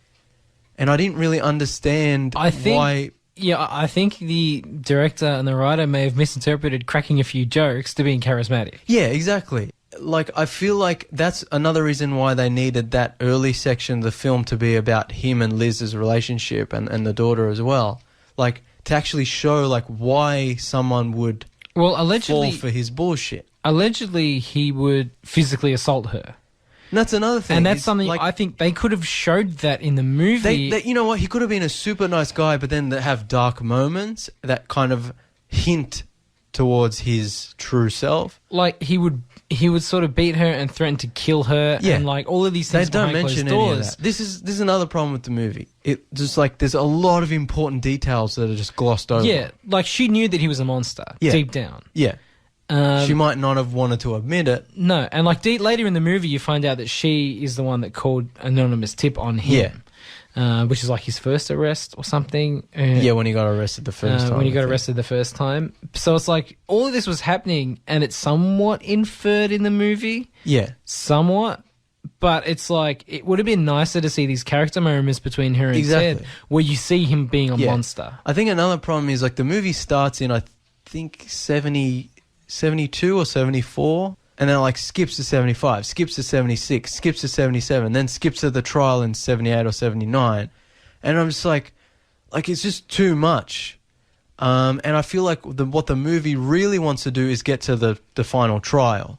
Speaker 2: and I didn't really understand why...
Speaker 1: Yeah, I think the director and the writer may have misinterpreted cracking a few jokes to being charismatic.
Speaker 2: Yeah, exactly. Like, I feel like that's another reason why they needed that early section of the film to be about him and Liz's relationship and the daughter as well. Like, to actually show, like, why someone would fall for his bullshit.
Speaker 1: Allegedly, he would physically assault her.
Speaker 2: And that's another thing.
Speaker 1: And that's something like, I think they could have showed that in the movie.
Speaker 2: You know what? He could have been a super nice guy, but then they have dark moments that kind of hint towards his true self.
Speaker 1: Like, he would sort of beat her and threaten to kill her, and like all of these things
Speaker 2: they don't
Speaker 1: behind
Speaker 2: mention
Speaker 1: closed
Speaker 2: any
Speaker 1: doors.
Speaker 2: of that. This is another problem with the movie. It just like there's a lot of important details that are just glossed over.
Speaker 1: Yeah, like she knew that he was a monster deep down.
Speaker 2: Yeah. She might not have wanted to admit it.
Speaker 1: No, and like later in the movie, you find out that she is the one that called anonymous tip on him, which is like his first arrest or something.
Speaker 2: Yeah, when he got arrested the first time.
Speaker 1: When he got arrested the first time. So it's like all of this was happening, and it's somewhat inferred in the movie.
Speaker 2: Yeah.
Speaker 1: Somewhat. But it's like, it would have been nicer to see these character moments between her and Ted, where you see him being a monster.
Speaker 2: I think another problem is like the movie starts in, I think, 72 or 74, and then like skips to 75, skips to 76, skips to 77, then skips to the trial in 78 or 79. And I'm just like it's just too much. And I feel like what the movie really wants to do is get to the final trial,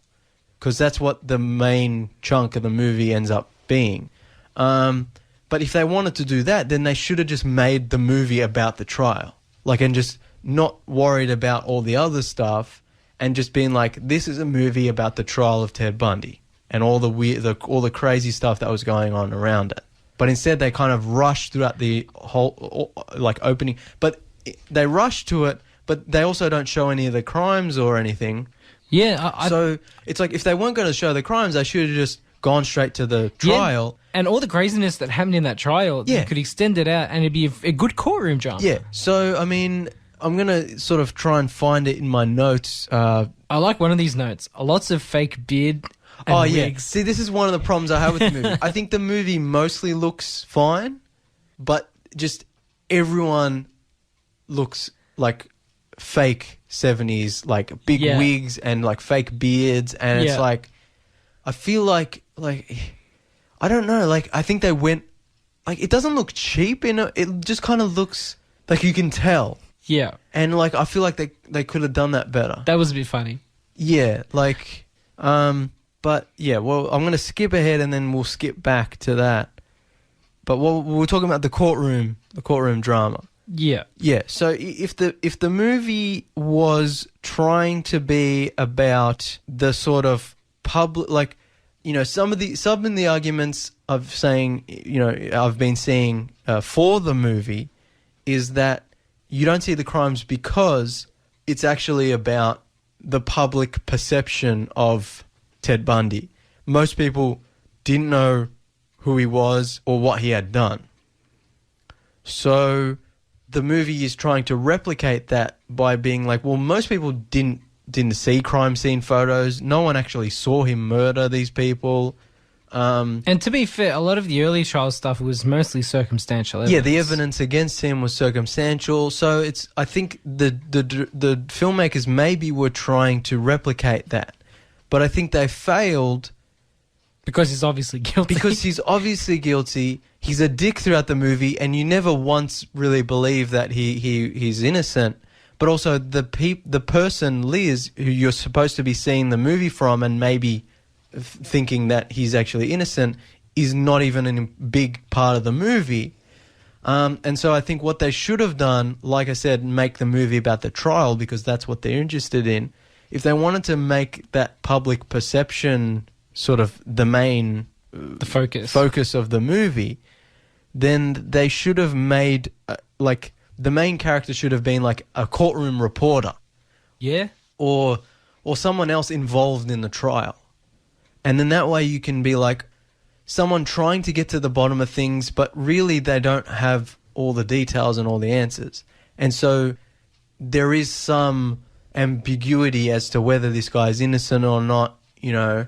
Speaker 2: because that's what the main chunk of the movie ends up being. But if they wanted to do that, then they should have just made the movie about the trial, like, and just not worried about all the other stuff, and just being like, this is a movie about the trial of Ted Bundy and all the weird, all the crazy stuff that was going on around it. But instead, they kind of rushed throughout the whole like opening. But they rush to it, but they also don't show any of the crimes or anything.
Speaker 1: Yeah.
Speaker 2: So it's like if they weren't going to show the crimes, they should have just gone straight to the trial.
Speaker 1: Yeah. And all the craziness that happened in that trial, you could extend it out, and it'd be a good courtroom drama.
Speaker 2: Yeah. So I mean, I'm going to sort of try and find it in my notes.
Speaker 1: I like one of these notes. Lots of fake beard and wigs.
Speaker 2: See, this is one of the problems I have with the movie. I think the movie mostly looks fine, but just everyone looks like fake 70s, like big wigs and like fake beards. And it's like, I feel like, I don't know, like I think they went, like it doesn't look cheap. It just kind of looks like you can tell.
Speaker 1: Yeah.
Speaker 2: And like I feel like they could have done that better.
Speaker 1: That was a bit funny.
Speaker 2: Yeah, like but yeah, well, I'm going to skip ahead and then we'll skip back to that. But we're talking about the courtroom drama.
Speaker 1: Yeah.
Speaker 2: Yeah, so if the movie was trying to be about the sort of public, like, you know, some of the arguments of saying, you know, I've been seeing for the movie is that you don't see the crimes because it's actually about the public perception of Ted Bundy. Most people didn't know who he was or what he had done. So the movie is trying to replicate that by being like, well, most people didn't see crime scene photos. No one actually saw him murder these people. And
Speaker 1: to be fair, a lot of the early trial stuff was mostly circumstantial evidence.
Speaker 2: Yeah, the evidence against him was circumstantial. So I think the filmmakers maybe were trying to replicate that, but I think they failed
Speaker 1: because he's obviously guilty. He's a dick throughout the movie, and you never once really believe that he's innocent. But also the person Liz, who you're supposed to be seeing the movie from, and maybe thinking that he's actually innocent, is not even a big part of the movie.
Speaker 2: And so I think what they should have done, like I said, make the movie about the trial because that's what they're interested in. If they wanted to make that public perception sort of the main
Speaker 1: the focus
Speaker 2: of the movie, then they should have made like the main character should have been like a courtroom reporter, or someone else involved in the trial, and then that way you can be like someone trying to get to the bottom of things, but really they don't have all the details and all the answers, and so there is some ambiguity as to whether this guy is innocent or not, you know,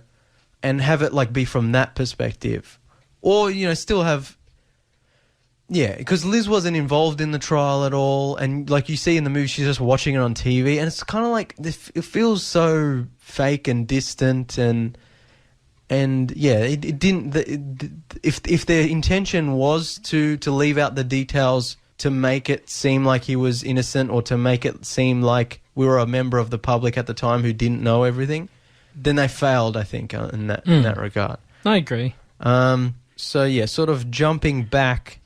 Speaker 2: and have it like be from that perspective, or you know, still have. Yeah, because Liz wasn't involved in the trial at all, and like you see in the movie, she's just watching it on TV, and it's kind of like it feels so fake and distant, and yeah, it didn't. If their intention was to leave out the details to make it seem like he was innocent, or to make it seem like we were a member of the public at the time who didn't know everything, then they failed, I think, in that regard.
Speaker 1: I agree.
Speaker 2: So yeah, sort of jumping back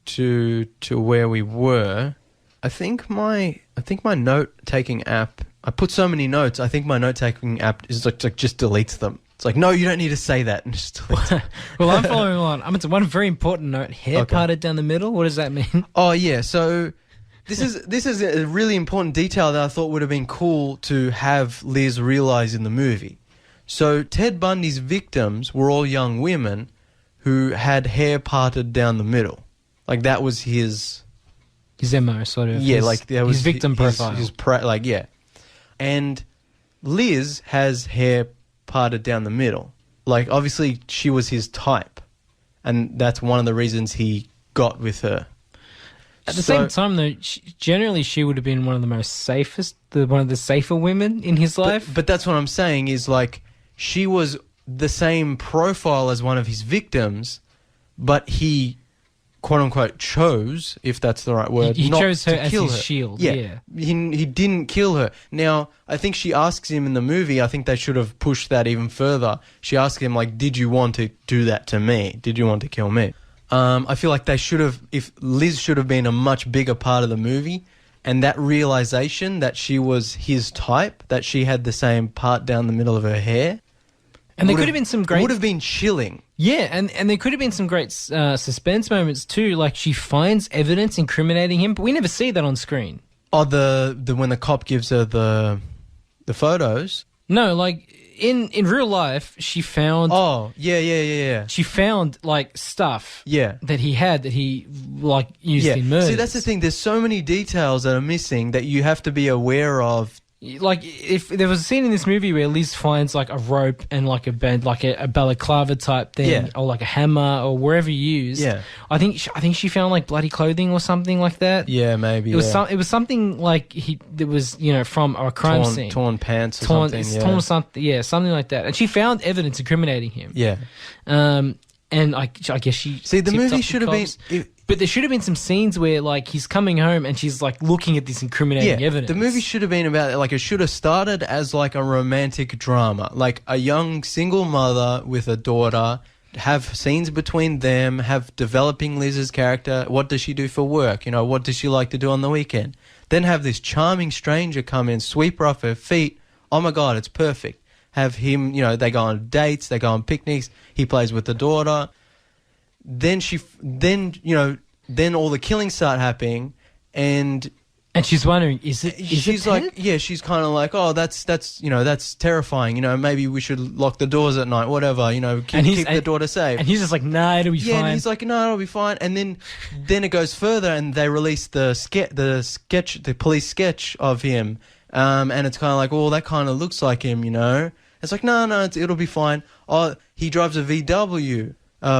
Speaker 2: to where we were, I think my note-taking app, I put so many notes, I think my note-taking app is like just deletes them. It's like, no, you don't need to say that. And just deletes
Speaker 1: Well, I'm following on. I'm into one very important note, hair parted down the middle. What does that mean?
Speaker 2: Oh, yeah, so this is a really important detail that I thought would have been cool to have Liz realize in the movie. So Ted Bundy's victims were all young women who had hair parted down the middle. Like that was his
Speaker 1: MO, sort of.
Speaker 2: Yeah, like that was
Speaker 1: his victim profile.
Speaker 2: And Liz has hair parted down the middle. Like obviously she was his type, and that's one of the reasons he got with her.
Speaker 1: At the same time, though, generally she would have been one of the safer women in his life.
Speaker 2: But that's what I'm saying is like she was the same profile as one of his victims, but he, quote unquote, chose, if that's the right word,
Speaker 1: he
Speaker 2: not
Speaker 1: chose her
Speaker 2: to
Speaker 1: as
Speaker 2: kill
Speaker 1: his
Speaker 2: her.
Speaker 1: shield.
Speaker 2: Yeah. He didn't kill her. Now, I think she asks him in the movie, I think they should have pushed that even further. She asks him, like, did you want to do that to me? Did you want to kill me? I feel like they should have, if Liz should have been a much bigger part of the movie, and that realization that she was his type, that she had the same part down the middle of her hair.
Speaker 1: And there could have been some great...
Speaker 2: It would have been chilling.
Speaker 1: Yeah, and there could have been some great suspense moments too. Like she finds evidence incriminating him, but we never see that on screen.
Speaker 2: Oh, the when the cop gives her the photos?
Speaker 1: No, like in real life, she found...
Speaker 2: Oh, yeah.
Speaker 1: She found, like, stuff that he like, used in murders.
Speaker 2: See, that's the thing. There's so many details that are missing that you have to be aware of.
Speaker 1: Like, if there was a scene in this movie where Liz finds, like, a rope and, like, a band, like a balaclava type thing, or, like, a hammer or wherever used.
Speaker 2: Yeah.
Speaker 1: I think she found, like, bloody clothing or something like that.
Speaker 2: Yeah, maybe.
Speaker 1: It was something like it was, you know, from a crime scene.
Speaker 2: Torn pants or something.
Speaker 1: Torn something, something like that. And she found evidence incriminating him.
Speaker 2: Yeah.
Speaker 1: And I guess she...
Speaker 2: See, the movie should have been...
Speaker 1: But there should have been some scenes where, like, he's coming home and she's, like, looking at this incriminating evidence.
Speaker 2: The movie should have been about, like, it should have started as, like, a romantic drama. Like, a young single mother with a daughter, have scenes between them, have developing Liz's character. What does she do for work? You know, what does she like to do on the weekend? Then have this charming stranger come in, sweep her off her feet. Oh, my God, it's perfect. Have him, you know, they go on dates, they go on picnics, he plays with the daughter. Then all the killings start happening, and
Speaker 1: she's wondering, she's
Speaker 2: like, she's kind of like, oh, that's terrifying. You know, maybe we should lock the doors at night, whatever. You know, keep the daughter safe.
Speaker 1: And he's just like, nah, it'll be fine.
Speaker 2: Yeah, and he's like, no, it'll be fine. And then it goes further, and they release the police sketch of him, and it's kind of like, oh, that kind of looks like him, you know. It's like, no, it'll be fine. Oh, he drives a VW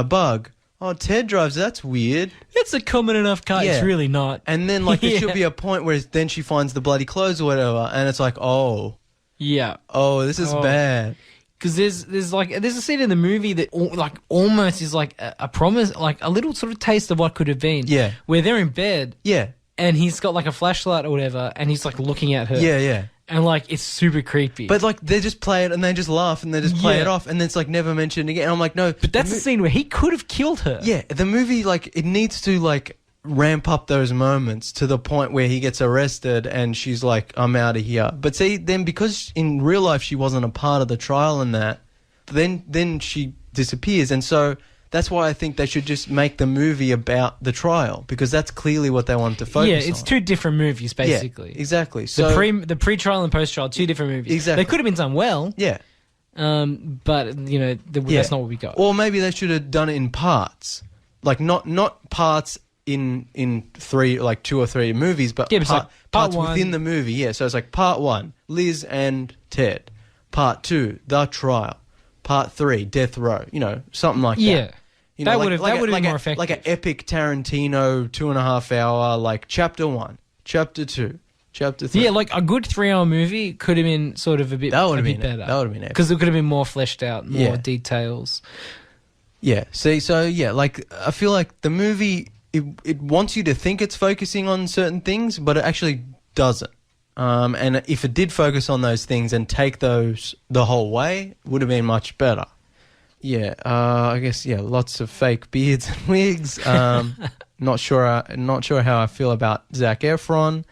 Speaker 2: Bug. Oh, Ted drives, that's weird.
Speaker 1: It's a common enough car. Yeah. It's really not.
Speaker 2: And then, like, there should be a point where then she finds the bloody clothes or whatever, and it's like, oh.
Speaker 1: Yeah.
Speaker 2: Oh, this is bad.
Speaker 1: Because there's a scene in the movie that, like, almost is like a promise, like a little sort of taste of what could have been.
Speaker 2: Yeah.
Speaker 1: Where they're in bed.
Speaker 2: Yeah.
Speaker 1: And he's got, like, a flashlight or whatever, and he's, like, looking at her.
Speaker 2: Yeah.
Speaker 1: And, like, it's super creepy.
Speaker 2: But, like, they just play it and they just laugh and they just play it off and it's, like, never mentioned again. And I'm like, no.
Speaker 1: But that's the scene where he could have killed her.
Speaker 2: Yeah. The movie, like, it needs to, like, ramp up those moments to the point where he gets arrested and she's like, I'm out of here. But see, then because in real life she wasn't a part of the trial and that, then she disappears. And so that's why I think they should just make the movie about the trial, because that's clearly what they want to focus on.
Speaker 1: Yeah, it's two different movies, basically.
Speaker 2: Yeah, exactly. So
Speaker 1: the pre-trial and post-trial, two different movies.
Speaker 2: Exactly.
Speaker 1: They could have been done well.
Speaker 2: Yeah.
Speaker 1: But, that's not what we got.
Speaker 2: Or maybe they should have done it in parts. Like, not parts in three, like 2 or 3 movies, but parts
Speaker 1: one,
Speaker 2: within the movie. Yeah, so it's like part 1, Liz and Ted. Part 2, the trial. Part 3, death row. Something like that.
Speaker 1: Yeah.
Speaker 2: That
Speaker 1: would have been more effective.
Speaker 2: Like an epic Tarantino 2.5 hour, like chapter 1, chapter 2, chapter 3.
Speaker 1: Yeah, like a good 3-hour movie could have been sort of a bit better. That would have been epic. Because it could have been more fleshed out, more details.
Speaker 2: Yeah. See, so yeah, like I feel like the movie, it wants you to think it's focusing on certain things, but it actually doesn't. And if it did focus on those things and take those the whole way, it would have been much better. Yeah, I guess lots of fake beards and wigs. Not sure how I feel about Zac Efron.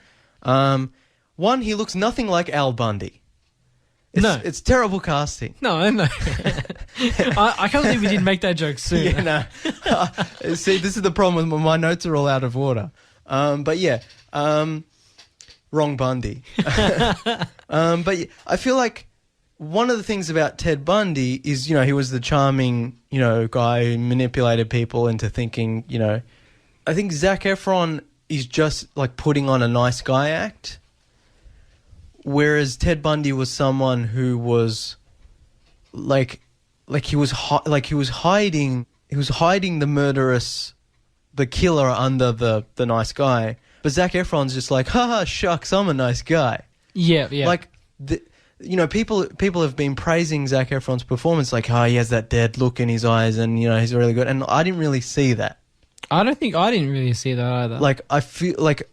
Speaker 2: One, he looks nothing like Al Bundy. It's terrible casting.
Speaker 1: No. I can't believe we didn't make that joke sooner.
Speaker 2: Yeah, no. See, this is the problem with my notes are all out of order. But yeah, wrong Bundy. But yeah, I feel like one of the things about Ted Bundy is, he was the charming, guy who manipulated people into thinking, I think Zac Efron is just like putting on a nice guy act. Whereas Ted Bundy was someone who was he was hiding the killer under the nice guy. But Zac Efron's just like, haha, shucks, I'm a nice guy.
Speaker 1: Yeah.
Speaker 2: Like people have been praising Zac Efron's performance, like, he has that dead look in his eyes, and he's really good. And I didn't really see that.
Speaker 1: I didn't really see that either.
Speaker 2: Like, I feel like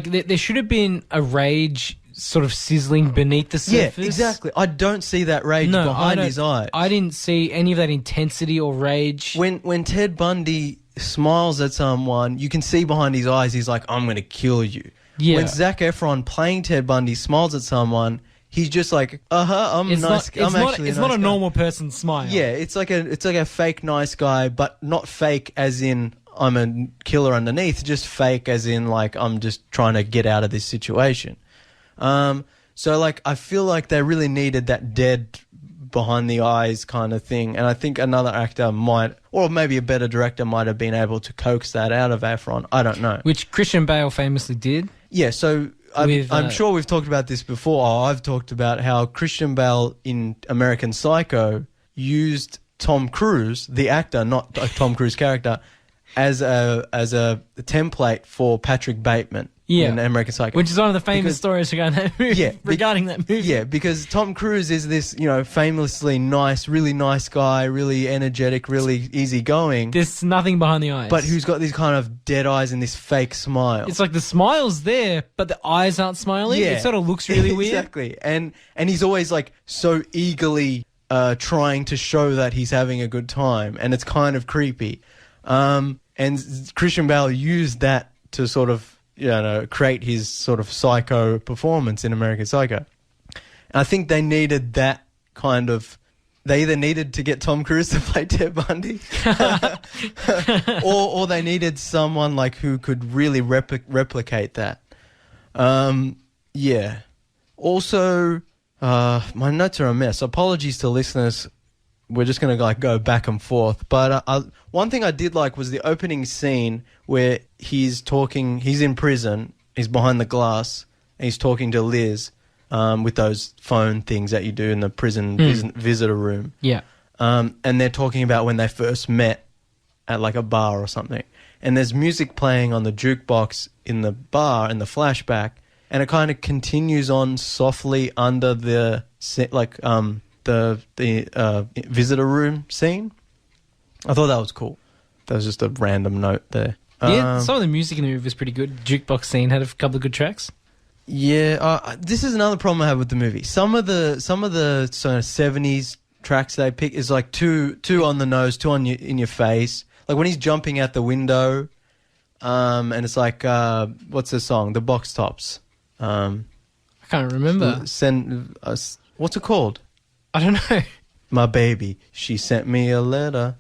Speaker 1: there should have been a rage sort of sizzling beneath the surface.
Speaker 2: Yeah, exactly. I don't see that rage behind his eyes.
Speaker 1: I didn't see any of that intensity or rage.
Speaker 2: When Ted Bundy smiles at someone, you can see behind his eyes, he's like, I'm going to kill you.
Speaker 1: Yeah.
Speaker 2: When Zac Efron playing Ted Bundy smiles at someone, he's just like, I'm nice.
Speaker 1: It's not a normal person smile.
Speaker 2: Yeah, it's like a fake nice guy, but not fake as in I'm a killer underneath, just fake as in like I'm just trying to get out of this situation. So like I feel like they really needed that dead behind the eyes kind of thing, and I think another actor might, or maybe a better director might have been able to coax that out of Efron. I don't know.
Speaker 1: Which Christian Bale famously did.
Speaker 2: Yeah, so I'm sure we've talked about this before. I've talked about how Christian Bale in American Psycho used Tom Cruise, the actor, not a Tom Cruise character, as a template for Patrick Bateman in American Psycho.
Speaker 1: Which is one of the famous stories regarding that movie. Regarding that movie.
Speaker 2: Yeah, because Tom Cruise is this, famously nice, really nice guy, really energetic, really easygoing.
Speaker 1: There's nothing behind the eyes.
Speaker 2: But who's got these kind of dead eyes and this fake smile.
Speaker 1: It's like the smile's there, but the eyes aren't smiling. Yeah. It sort of looks really weird.
Speaker 2: Exactly. And he's always like so eagerly trying to show that he's having a good time, and it's kind of creepy. And Christian Bale used that to sort of, create his sort of psycho performance in American Psycho. And I think they needed that kind of... They either needed to get Tom Cruise to play Ted Bundy or they needed someone like who could really replicate that. Yeah. Also, my notes are a mess. Apologies to listeners. We're just going to go back and forth. But one thing I did like was the opening scene where he's in prison, he's behind the glass, and he's talking to Liz with those phone things that you do in the prison visitor room.
Speaker 1: Yeah.
Speaker 2: And they're talking about when they first met at like a bar or something. And there's music playing on the jukebox in the bar in the flashback, and it kind of continues on softly under the visitor room scene. I thought that was cool. That was just a random note there.
Speaker 1: Yeah, some of the music in the movie was pretty good. Jukebox scene had a couple of good tracks.
Speaker 2: Yeah, this is another problem I have with the movie. Some of the sort of 70s tracks they pick is like too on the nose, too in your face. Like when he's jumping out the window, and it's like what's the song? The Box Tops.
Speaker 1: I can't remember.
Speaker 2: Send us. What's it called?
Speaker 1: I don't know.
Speaker 2: My baby, she sent me a letter.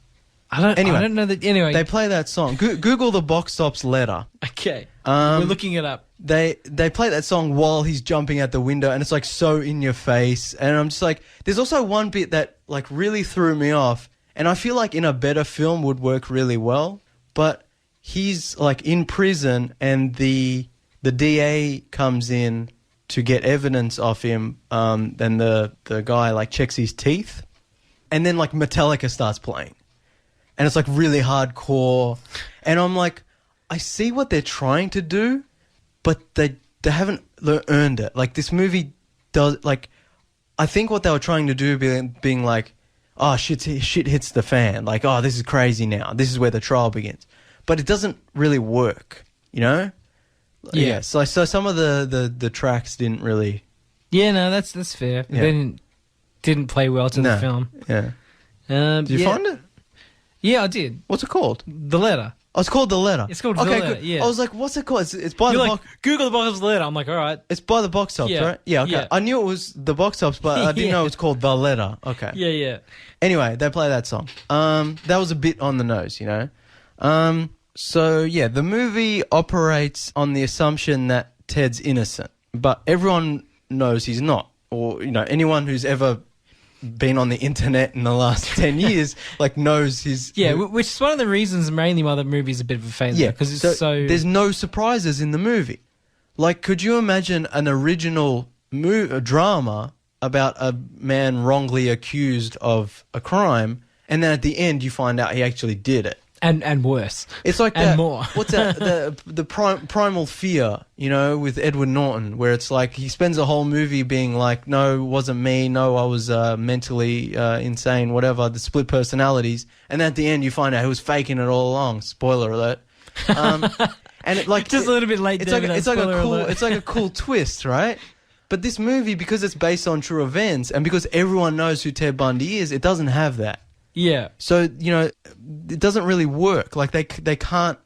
Speaker 1: I don't know that. Anyway,
Speaker 2: they play that song. Google the Box Tops letter.
Speaker 1: Okay, we're looking it up.
Speaker 2: They play that song while he's jumping out the window, and it's like so in your face. And I'm just like, there's also one bit that like really threw me off, and I feel like in a better film would work really well. But he's like in prison, and the DA comes in to get evidence of him. Then the guy like checks his teeth, and then like Metallica starts playing, and it's like really hardcore. And I'm like, I see what they're trying to do, but they haven't earned it. Like this movie does. Like I think what they were trying to do being like, oh shit hits the fan. Like, oh, this is crazy now. This is where the trial begins. But it doesn't really work, you know?
Speaker 1: Yeah.
Speaker 2: So some of the tracks didn't really.
Speaker 1: Yeah, no, that's fair.
Speaker 2: Yeah.
Speaker 1: They didn't play well to the film.
Speaker 2: Yeah. Did you find it?
Speaker 1: Yeah, I did.
Speaker 2: What's it called?
Speaker 1: The Letter.
Speaker 2: Oh, it's called The Letter.
Speaker 1: It's called The Letter.
Speaker 2: Good.
Speaker 1: Yeah.
Speaker 2: I was like, what's it called? It's by
Speaker 1: You're
Speaker 2: the
Speaker 1: like, Google the Box Tops Letter. I'm like, all right.
Speaker 2: It's by the Box Tops,
Speaker 1: Yeah.
Speaker 2: right? Yeah. Okay.
Speaker 1: Yeah.
Speaker 2: I knew it was the Box Tops, but I didn't
Speaker 1: Yeah.
Speaker 2: know it was called The Letter. Okay.
Speaker 1: Yeah.
Speaker 2: Anyway, they play that song. That was a bit on the nose, you know. So yeah, the movie operates on the assumption that Ted's innocent, but everyone knows he's not. Or, you know, anyone who's ever been on the internet in the last 10 years, like, knows he's...
Speaker 1: Yeah, which is one of the reasons mainly why the movie's a bit of a failure.
Speaker 2: Yeah,
Speaker 1: because it's so...
Speaker 2: There's no surprises in the movie. Like, could you imagine an original drama about a man wrongly accused of a crime, and then at the end you find out he actually did it?
Speaker 1: And worse.
Speaker 2: It's like
Speaker 1: and
Speaker 2: that,
Speaker 1: more.
Speaker 2: What's that? The Primal Fear, you know, with Edward Norton, where it's like he spends a whole movie being like, no, it wasn't me. No, I was mentally insane, whatever, the split personalities. And at the end, you find out he was faking it all along. Spoiler alert. And it like
Speaker 1: just a little bit late.
Speaker 2: It's like a cool twist, right? But this movie, because it's based on true events, and because everyone knows who Ted Bundy is, it doesn't have that.
Speaker 1: Yeah.
Speaker 2: So, you know, it doesn't really work. Like they can't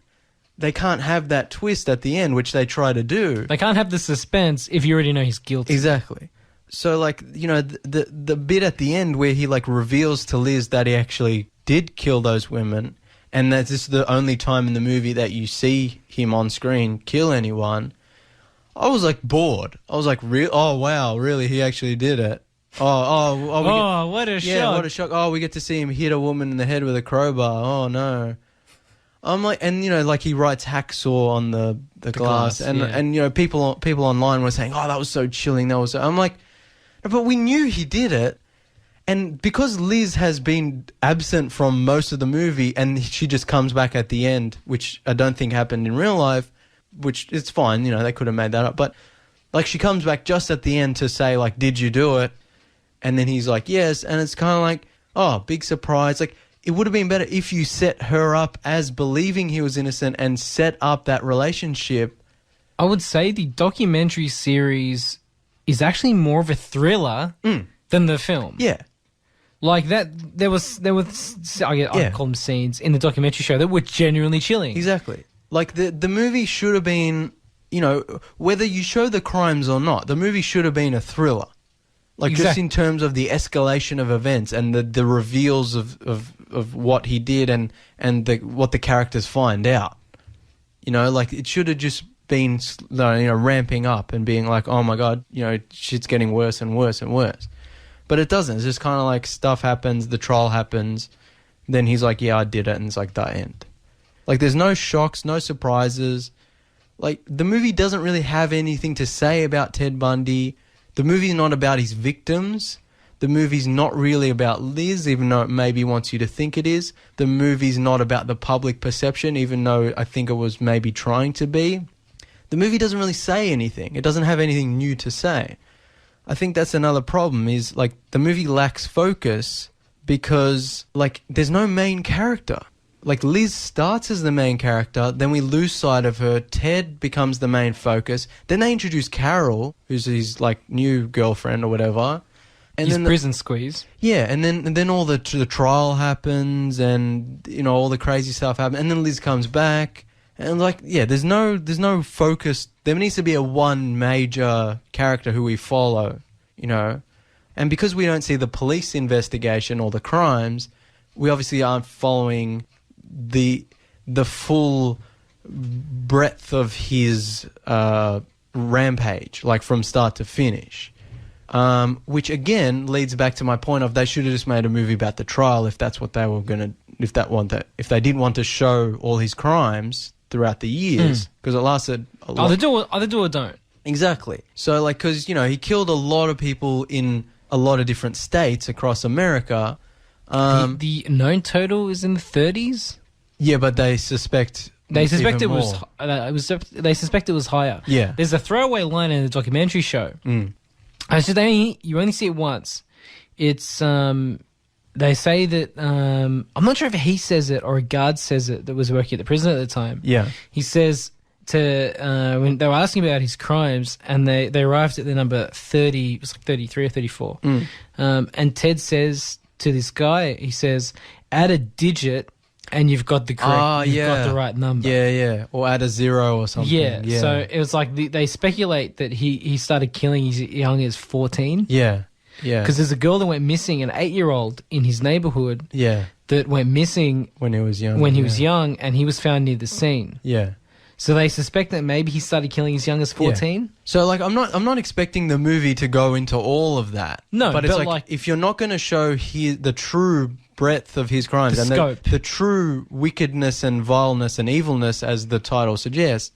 Speaker 2: have that twist at the end, which they try to do.
Speaker 1: They can't have the suspense if you already know he's guilty.
Speaker 2: Exactly. So, like, you know, the bit at the end where he like reveals to Liz that he actually did kill those women, and that this is the only time in the movie that you see him on screen kill anyone. I was like bored. I was like, oh wow, really? He actually did it.
Speaker 1: What a shock.
Speaker 2: Yeah, what a shock. Oh, we get to see him hit a woman in the head with a crowbar. Oh, no. I'm like, and, you know, like he writes hacksaw on the glass. And, you know, people online were saying, oh, that was so chilling. I'm like, but we knew he did it. And because Liz has been absent from most of the movie and she just comes back at the end, which I don't think happened in real life, which is fine. You know, they could have made that up. But, like, she comes back just at the end to say, like, did you do it? And then he's like, yes. And it's kind of like, oh, big surprise. Like, it would have been better if you set her up as believing he was innocent and set up that relationship.
Speaker 1: I would say the documentary series is actually more of a thriller than the film.
Speaker 2: Yeah.
Speaker 1: Like that, there was I call them scenes in the documentary show that were genuinely chilling.
Speaker 2: Exactly. Like the movie should have been, you know, whether you show the crimes or not, the movie should have been a thriller. Like, just in terms of the escalation of events and the reveals of what he did and what the characters find out. You know, like, it should have just been, you know, ramping up and being like, oh my God, you know, shit's getting worse and worse and worse. But it doesn't. It's just kind of like stuff happens, the trial happens, then he's like, yeah, I did it, and it's like that end. Like, there's no shocks, no surprises. Like, the movie doesn't really have anything to say about Ted Bundy. The movie's not about his victims. The movie's not really about Liz, even though it maybe wants you to think it is. The movie's not about the public perception, even though I think it was maybe trying to be. The movie doesn't really say anything. It doesn't have anything new to say. I think that's another problem, is, like, the movie lacks focus because, like, there's no main character. Like, Liz starts as the main character, then we lose sight of her. Ted becomes the main focus. Then they introduce Carol, who's his, like, new girlfriend or whatever. And
Speaker 1: his
Speaker 2: then
Speaker 1: prison squeeze.
Speaker 2: Yeah, and then all the trial happens, and, you know, all the crazy stuff happens. And then Liz comes back, And like, yeah, there's no focus. There needs to be a one major character who we follow, you know. And because we don't see the police investigation or the crimes, we obviously aren't following the full breadth of his rampage, like from start to finish. Which again leads back to my point of they should have just made a movie about the trial if that's what they were gonna, if they did want to show all his crimes throughout the years, because it lasted a lot.
Speaker 1: Either do or don't.
Speaker 2: Exactly. So like, because, you know, he killed a lot of people in a lot of different states across America.
Speaker 1: The known total is in the 30s.
Speaker 2: Yeah, but they suspect
Speaker 1: it
Speaker 2: even
Speaker 1: was
Speaker 2: more.
Speaker 1: they suspect it was higher.
Speaker 2: Yeah.
Speaker 1: There's a throwaway line in the documentary show. You only see it once. It's they say that I'm not sure if he says it or a guard says it that was working at the prison at the time.
Speaker 2: Yeah.
Speaker 1: He says to when they were asking about his crimes, and they arrived at the number 30. It was like 33 or 34. And Ted says to this guy, he says, add a digit and you've got the correct, you've got the right number.
Speaker 2: Yeah. Or add a 0 or something.
Speaker 1: Yeah. So it was like they speculate that he started killing as young as 14.
Speaker 2: Yeah.
Speaker 1: Because there's a girl that went missing, an 8-year-old in his neighborhood.
Speaker 2: Yeah.
Speaker 1: That went missing
Speaker 2: when he was young.
Speaker 1: And he was found near the scene.
Speaker 2: Yeah.
Speaker 1: So they suspect that maybe he started killing as young as 14.
Speaker 2: Yeah. So like, I'm not expecting the movie to go into all of that.
Speaker 1: No,
Speaker 2: but it's like if you're not going to show the true breadth of his crimes and
Speaker 1: scope,
Speaker 2: the true wickedness and vileness and evilness, as the title suggests,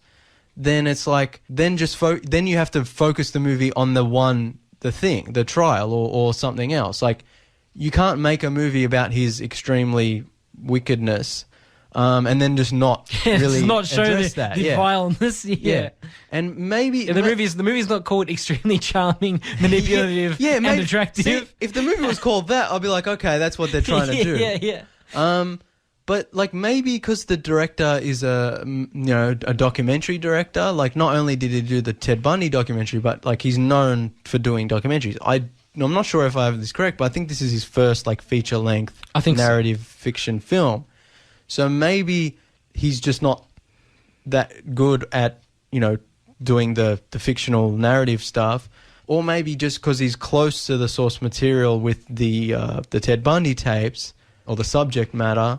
Speaker 2: then it's like then you have to focus the movie on the trial or something else. Like, you can't make a movie about his extremely wickedness and then just not really
Speaker 1: not show
Speaker 2: address
Speaker 1: the violence. Yeah.
Speaker 2: And maybe
Speaker 1: the movie's not called extremely charming, manipulative, and attractive.
Speaker 2: See, if the movie was called that, I'd be like, okay, that's what they're trying to do.
Speaker 1: Yeah.
Speaker 2: But like, maybe because the director is a documentary director. Like, not only did he do the Ted Bundy documentary, but like, he's known for doing documentaries. I'm not sure if I have this correct, but I think this is his first like feature length narrative fiction film. So maybe he's just not that good at, doing the fictional narrative stuff, or maybe just because he's close to the source material with the Ted Bundy tapes or the subject matter,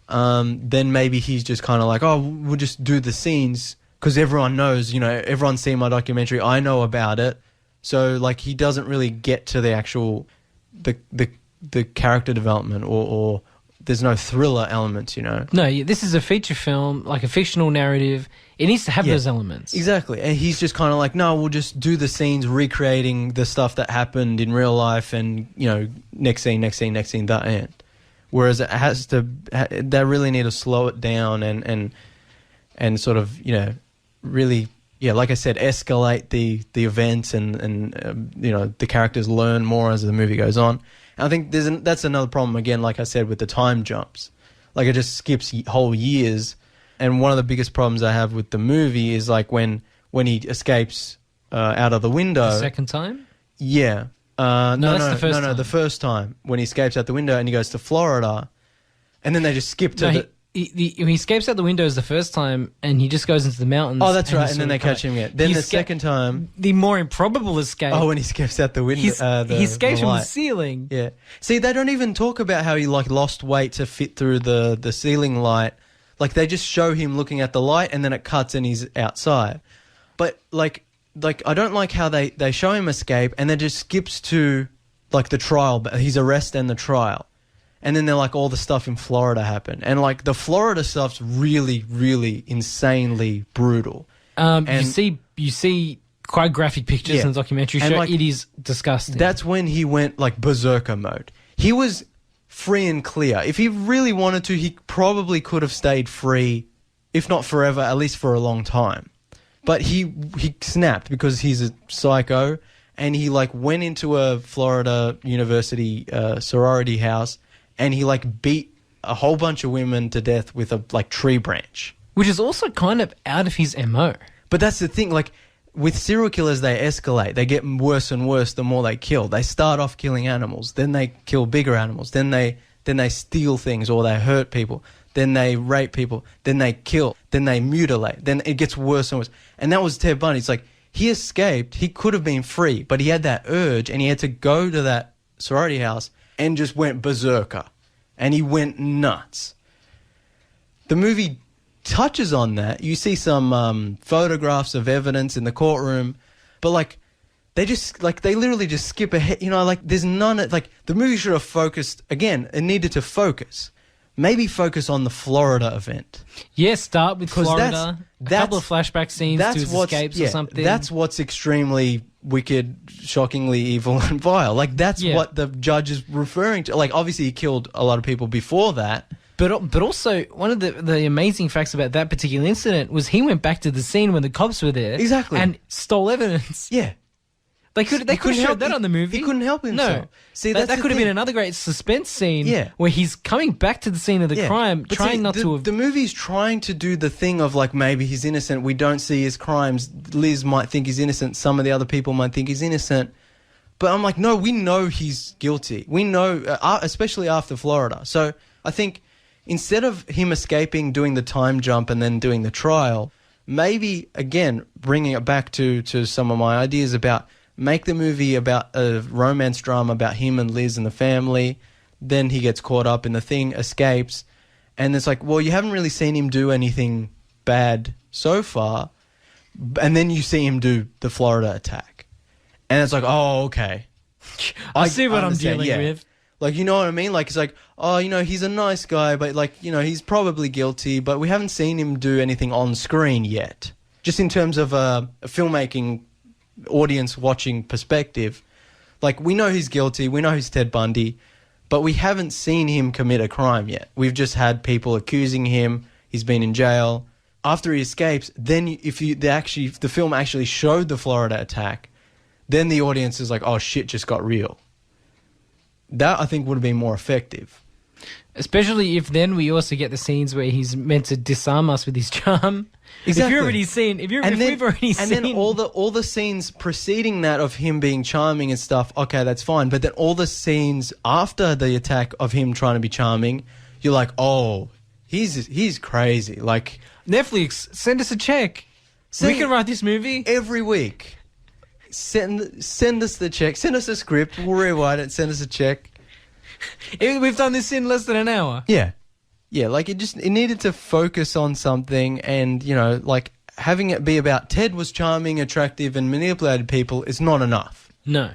Speaker 2: then maybe he's just kind of like, oh, we'll just do the scenes because everyone knows, everyone's seen my documentary, I know about it. So like, he doesn't really get to the actual the character development or there's no thriller elements, No,
Speaker 1: this is a feature film, like a fictional narrative. It needs to have those elements.
Speaker 2: Exactly. And he's just kind of like, no, we'll just do the scenes recreating the stuff that happened in real life and, next scene, that end. Whereas it has to, they really need to slow it down and sort of, really, like I said, escalate the events and the characters learn more as the movie goes on. I think that's another problem, again, like I said, with the time jumps. Like, it just skips whole years. And one of the biggest problems I have with the movie is, like, when he escapes out of the window.
Speaker 1: The second time?
Speaker 2: Yeah.
Speaker 1: That's the first time.
Speaker 2: No, the first time. When he escapes out the window and he goes to Florida. And then they just skip to
Speaker 1: he escapes out the windows the first time and he just goes into the mountains.
Speaker 2: Oh, that's right. And then they catch him again. Then the second time.
Speaker 1: The more improbable escape.
Speaker 2: Oh, when he escapes out the window.
Speaker 1: He escapes from the ceiling.
Speaker 2: Yeah. See, they don't even talk about how he lost weight to fit through the ceiling light. Like, they just show him looking at the light and then it cuts and he's outside. But like I don't like how they show him escape and then just skips to like the trial, his arrest and the trial. And then they're like, all the stuff in Florida happened. And like, the Florida stuff's really, really insanely brutal.
Speaker 1: You see quite graphic pictures in the documentary show. Like, it is disgusting.
Speaker 2: That's when he went like berserker mode. He was free and clear. If he really wanted to, he probably could have stayed free, if not forever, at least for a long time. But he snapped because he's a psycho, and he like went into a Florida University sorority house, and he like beat a whole bunch of women to death with a like tree branch.
Speaker 1: Which is also kind of out of his MO.
Speaker 2: But that's the thing, like, with serial killers, they escalate. They get worse and worse the more they kill. They start off killing animals, then they kill bigger animals, then they steal things or they hurt people. then they rape people, then they kill, then they mutilate, then it gets worse and worse. And that was Ted Bundy. It's like, he escaped, he could have been free, but he had that urge and he had to go to that sorority house and just went berserker. And he went nuts. The movie touches on that. You see some photographs of evidence in the courtroom, but like, they literally just skip ahead. You know, like, there's none, like, the movie should have focused, again, it needed to focus. Maybe focus on the Florida event.
Speaker 1: Yeah, start with Florida. A couple of flashback scenes to his escapes or something.
Speaker 2: That's what's extremely wicked, shockingly evil and vile. Like, that's what the judge is referring to. Like, obviously he killed a lot of people before that.
Speaker 1: But also, one of the amazing facts about that particular incident was he went back to the scene when the cops were there.
Speaker 2: Exactly.
Speaker 1: And stole evidence.
Speaker 2: Yeah.
Speaker 1: They could have showed that on the movie.
Speaker 2: He couldn't help himself.
Speaker 1: No.
Speaker 2: See,
Speaker 1: that could have been another great suspense scene where he's coming back to the scene of the crime,
Speaker 2: but
Speaker 1: trying not to have...
Speaker 2: The movie's trying to do the thing of, like, maybe he's innocent, we don't see his crimes, Liz might think he's innocent, some of the other people might think he's innocent. But I'm like, no, we know he's guilty. We know, especially after Florida. So I think instead of him escaping, doing the time jump and then doing the trial, maybe, again, bringing it back to some of my ideas about... Make the movie about a romance drama about him and Liz and the family. Then he gets caught up in the thing, escapes. And it's like, well, you haven't really seen him do anything bad so far. And then you see him do the Florida attack. And it's like, oh, okay.
Speaker 1: I see what I'm dealing with.
Speaker 2: Like, you know what I mean? Like, it's like, oh, you know, he's a nice guy, but, like, you know, he's probably guilty, but we haven't seen him do anything on screen yet. Just in terms of a filmmaking audience watching perspective, like, we know he's guilty, we know he's Ted Bundy, but we haven't seen him commit a crime yet. We've just had people accusing him, he's been in jail. After he escapes, then if the film actually showed the Florida attack, then the audience is like, oh shit, just got real. That, I think, would have been more effective. Especially
Speaker 1: if then we also get the scenes where he's meant to disarm us with his charm. Exactly. If we've already seen...
Speaker 2: And then all the scenes preceding that of him being charming and stuff, okay, that's fine. But then all the scenes after the attack of him trying to be charming, you're like, oh, he's crazy. Like,
Speaker 1: Netflix, send us a check. We can write this movie.
Speaker 2: Every week. Send us the check. Send us a script. We'll rewrite it. Send us a check.
Speaker 1: We've done this in less than an hour.
Speaker 2: Yeah. Yeah, like, it needed to focus on something, and, you know, like, having it be about Ted was charming, attractive, and manipulated people is not enough.
Speaker 1: No.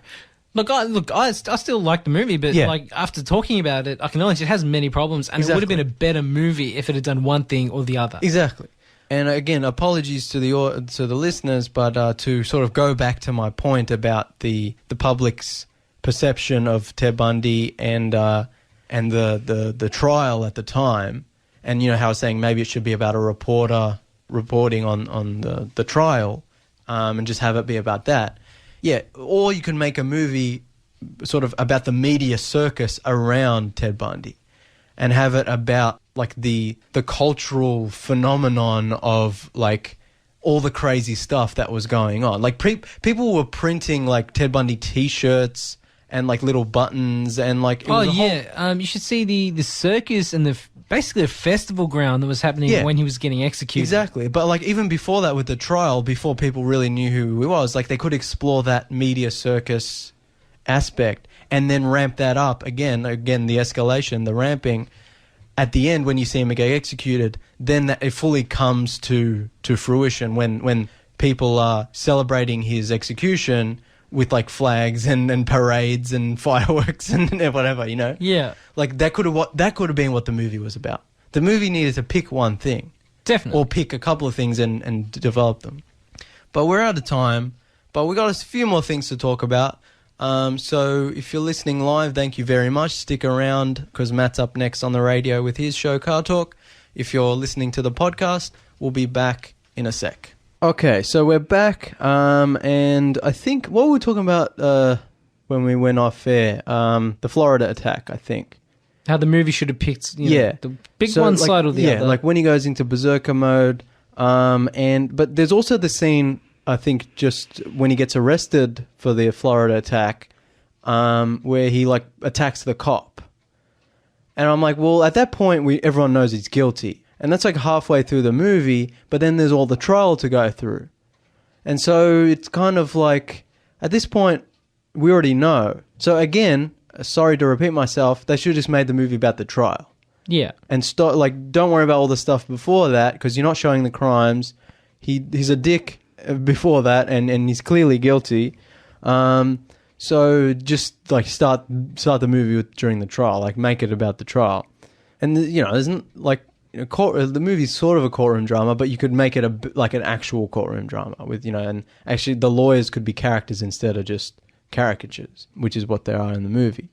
Speaker 1: I still like the movie, but like, after talking about it, I can acknowledge it has many problems, and it would have been a better movie if it had done one thing or the other.
Speaker 2: Exactly. And again, apologies to the listeners, but to sort of go back to my point about the public's perception of Ted Bundy and the trial at the time, and, you know, how I was saying maybe it should be about a reporter reporting on the trial, and just have it be about that. Yeah, or you can make a movie sort of about the media circus around Ted Bundy and have it about, like, the cultural phenomenon of, like, all the crazy stuff that was going on. Like, people were printing, like, Ted Bundy T-shirts and, like, little buttons and, like...
Speaker 1: you should see the circus and basically the festival ground that was happening when he was getting executed.
Speaker 2: Exactly. But, like, even before that with the trial, before people really knew who he was, like, they could explore that media circus aspect and then ramp that up again, the escalation, the ramping. At the end, when you see him get executed, then it fully comes to fruition when people are celebrating his execution with, like, flags and parades and fireworks and whatever, you know?
Speaker 1: Yeah.
Speaker 2: Like, that could have been what the movie was about. The movie needed to pick one thing.
Speaker 1: Definitely.
Speaker 2: Or pick a couple of things and develop them. But we're out of time. But we got a few more things to talk about. So if you're listening live, thank you very much. Stick around, because Matt's up next on the radio with his show, Car Talk. If you're listening to the podcast, we'll be back in a sec. Okay, so we're back, and I think what we were talking about when we went off air, the Florida attack, I think.
Speaker 1: How the movie should have picked, the big one side or the other.
Speaker 2: Yeah, like when he goes into berserker mode, but there's also the scene, I think, just when he gets arrested for the Florida attack, where he, like, attacks the cop. And I'm like, well, at that point, everyone knows he's guilty. And that's like halfway through the movie, but then there's all the trial to go through. And so it's kind of like, at this point, we already know. So again, sorry to repeat myself, they should have just made the movie about the trial.
Speaker 1: Yeah.
Speaker 2: And don't worry about all the stuff before that, because you're not showing the crimes. He's a dick before that, and he's clearly guilty. So just like start the movie during the trial, like make it about the trial. And isn't like the movie's sort of a courtroom drama, but you could make it like an actual courtroom drama with and actually the lawyers could be characters instead of just caricatures, which is what they are in the movie.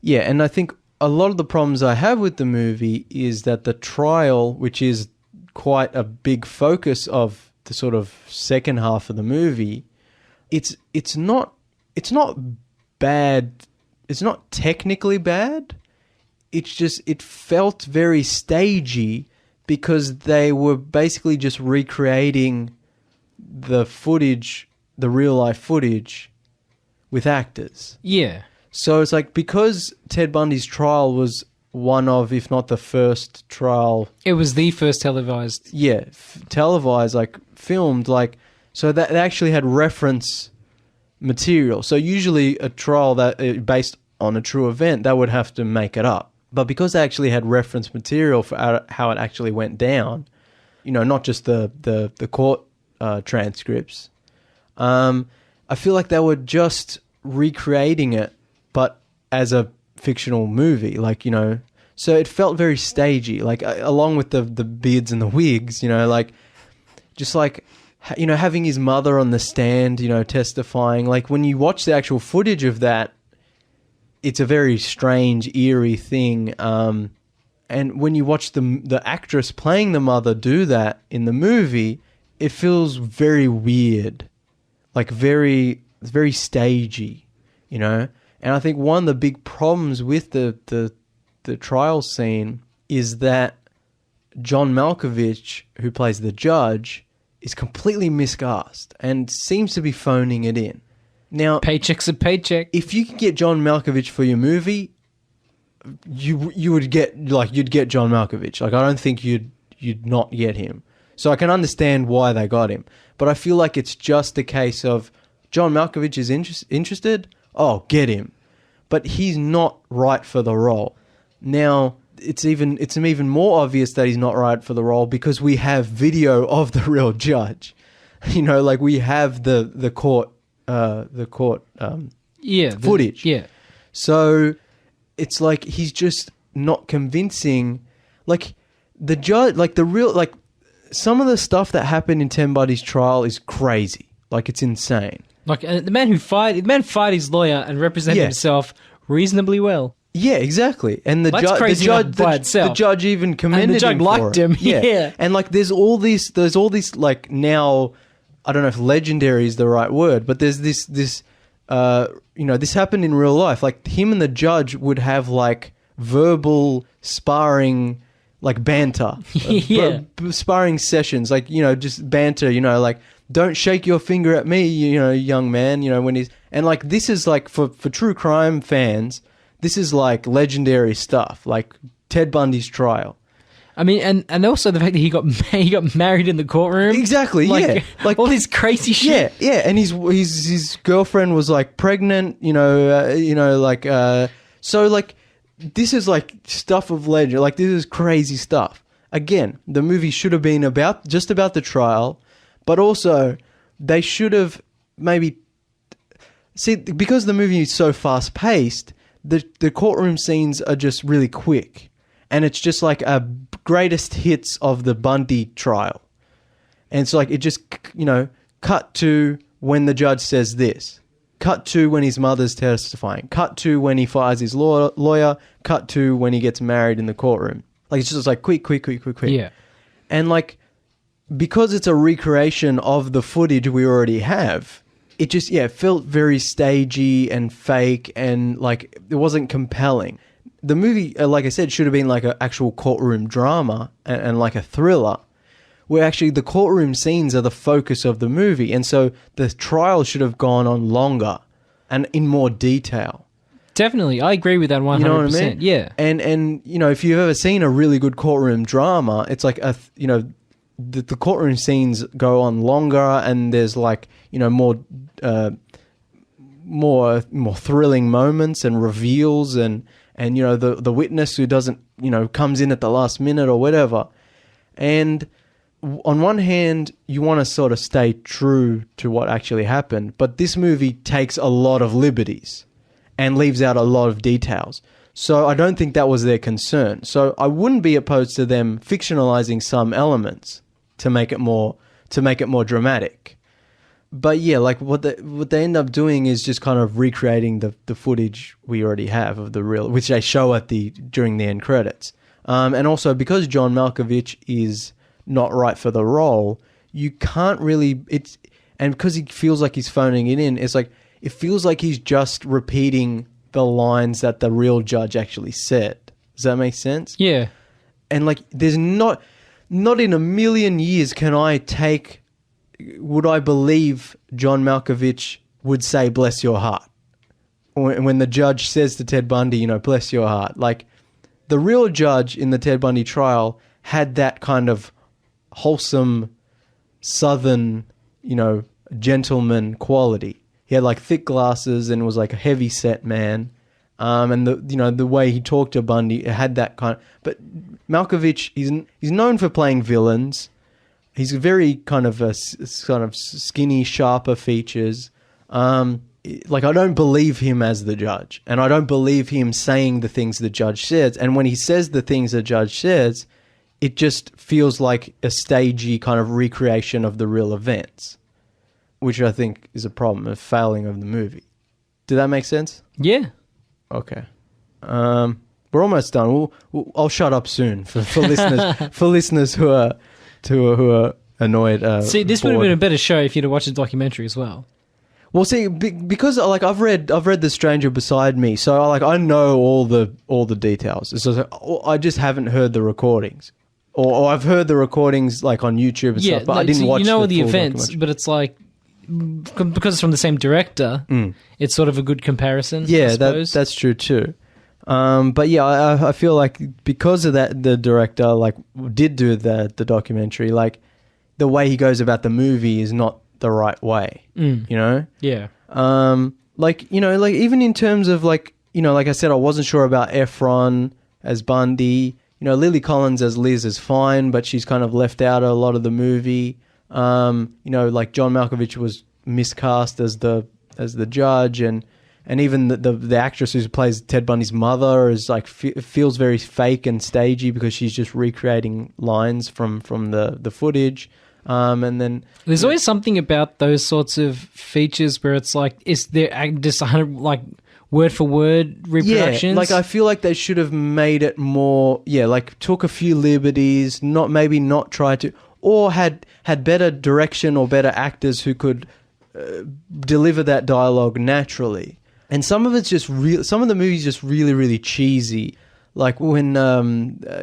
Speaker 2: Yeah, and I think a lot of the problems I have with the movie is that the trial, which is quite a big focus of the sort of second half of the movie, it's not bad. It's not technically bad. It's just, it felt very stagey because they were basically just recreating the footage, the real life footage with actors.
Speaker 1: Yeah.
Speaker 2: So it's like, because Ted Bundy's trial was one of, if not the first trial.
Speaker 1: It was the first televised.
Speaker 2: Yeah. Televised, like filmed, like, so that they actually had reference material. So usually a trial that based on a true event, that would have to make it up. But because they actually had reference material for how it actually went down, not just the court transcripts, I feel like they were just recreating it, but as a fictional movie, like, so it felt very stagey, like along with the beards and the wigs, like, just like, having his mother on the stand, testifying, like when you watch the actual footage of that, it's a very strange, eerie thing. And when you watch the actress playing the mother do that in the movie, it feels very weird, like very stagey, And I think one of the big problems with the trial scene is that John Malkovich, who plays the judge, is completely miscast and seems to be phoning it in. Now,
Speaker 1: paycheck's a paycheck.
Speaker 2: If you could get John Malkovich for your movie, you would get you'd get John Malkovich. Like, I don't think you'd not get him. So I can understand why they got him, but I feel like it's just a case of John Malkovich is interested. Oh, get him, but he's not right for the role. Now it's even more obvious that he's not right for the role because we have video of the real judge. Like we have the court. Footage.
Speaker 1: Yeah.
Speaker 2: So it's like he's just not convincing. Like the judge, like the real, like some of the stuff that happened in Ted Bundy's trial is crazy. Like it's insane.
Speaker 1: Like the man fired his lawyer and represented himself reasonably well.
Speaker 2: Yeah, exactly. And the judge even commended
Speaker 1: the judge
Speaker 2: him
Speaker 1: liked
Speaker 2: for
Speaker 1: him.
Speaker 2: it.
Speaker 1: Yeah.
Speaker 2: And like there's all these like now, I don't know if legendary is the right word, but there's this this happened in real life. Like him and the judge would have like verbal sparring, like banter, sparring sessions, like, just banter, like, don't shake your finger at me, young man, when he's, and like, this is like for true crime fans, this is like legendary stuff, like Ted Bundy's trial.
Speaker 1: I mean, and also the fact that he got married in the courtroom.
Speaker 2: Exactly, yeah.
Speaker 1: Like all this crazy shit.
Speaker 2: Yeah, and his girlfriend was like pregnant, so like this is like stuff of legend. Like this is crazy stuff. Again, the movie should have been about the trial, but also they should have maybe because the movie is so fast paced, the courtroom scenes are just really quick. And it's just like a greatest hits of the Bundy trial. And it's like, it just, cut to when the judge says this. Cut to when his mother's testifying. Cut to when he fires his lawyer. Cut to when he gets married in the courtroom. Like, it's just like quick.
Speaker 1: Yeah.
Speaker 2: And like, because it's a recreation of the footage we already have, it just, felt very stagey and fake and like, it wasn't compelling. The movie, like I said, should have been like an actual courtroom drama and like a thriller where actually the courtroom scenes are the focus of the movie. And so the trial should have gone on longer and in more detail.
Speaker 1: definitely. I agree with that 100%.
Speaker 2: You know what I mean?
Speaker 1: Yeah.
Speaker 2: And you know, if you've ever seen a really good courtroom drama, it's like the courtroom scenes go on longer, and there's like, you know, more thrilling moments and reveals, and you know, the witness who doesn't, you know, comes in at the last minute or whatever. And on one hand, you want to sort of stay true to what actually happened, but this movie takes a lot of liberties and leaves out a lot of details. So I don't think that was their concern. So I wouldn't be opposed to them fictionalizing some elements to make it more dramatic. But yeah, like what they end up doing is just kind of recreating the footage we already have of the real, which they show during the end credits. And also because John Malkovich is not right for the role, you can't really, and because he feels like he's phoning it in, it's like, it feels like he's just repeating the lines that the real judge actually said. Does that make sense?
Speaker 1: Yeah.
Speaker 2: And like, there's not in a million years would I believe John Malkovich would say, bless your heart. When the judge says to Ted Bundy, you know, bless your heart. Like, the real judge in the Ted Bundy trial had that kind of wholesome southern, you know, gentleman quality. He had like thick glasses and was like a heavy set man. And the way he talked to Bundy, it had that kind of, but Malkovich, he's known for playing villains. He's very kind of skinny, sharper features. Like, I don't believe him as the judge, and I don't believe him saying the things the judge says. And when he says the things the judge says, it just feels like a stagey kind of recreation of the real events, which I think is a problem, a failing of the movie. Did that make sense?
Speaker 1: Yeah.
Speaker 2: Okay. We're almost done. I'll shut up soon for listeners for listeners who are annoyed.
Speaker 1: See, this would have been a better show if you'd have watched the documentary as well.
Speaker 2: Well, see, because like I've read The Stranger Beside Me, so like I know all the details. So I just haven't heard the recordings, or I've heard the recordings like on YouTube and stuff, but I didn't watch.
Speaker 1: You know
Speaker 2: the
Speaker 1: the events, but it's like, because it's from the same director, it's sort of a good comparison.
Speaker 2: Yeah, that's true too. But yeah, I feel like because of that, the director like did do the documentary. Like, the way he goes about the movie is not the right way. You know?
Speaker 1: Yeah.
Speaker 2: Like, you know, like even in terms of like, you know, like I said, I wasn't sure about Efron as Bundy. You know, Lily Collins as Liz is fine, but she's kind of left out a lot of the movie. You know, like John Malkovich was miscast as the judge, and even the actress who plays Ted Bundy's mother is like feels very fake and stagey because she's just recreating lines from the footage. And then
Speaker 1: there's always something about those sorts of features where it's like, is there just 100 like word for word reproductions?
Speaker 2: Yeah, like I feel like they should have made it more. Yeah, like took a few liberties, not tried to, or had better direction or better actors who could deliver that dialogue naturally. And some of it's just some of the movies just really, really cheesy. Like when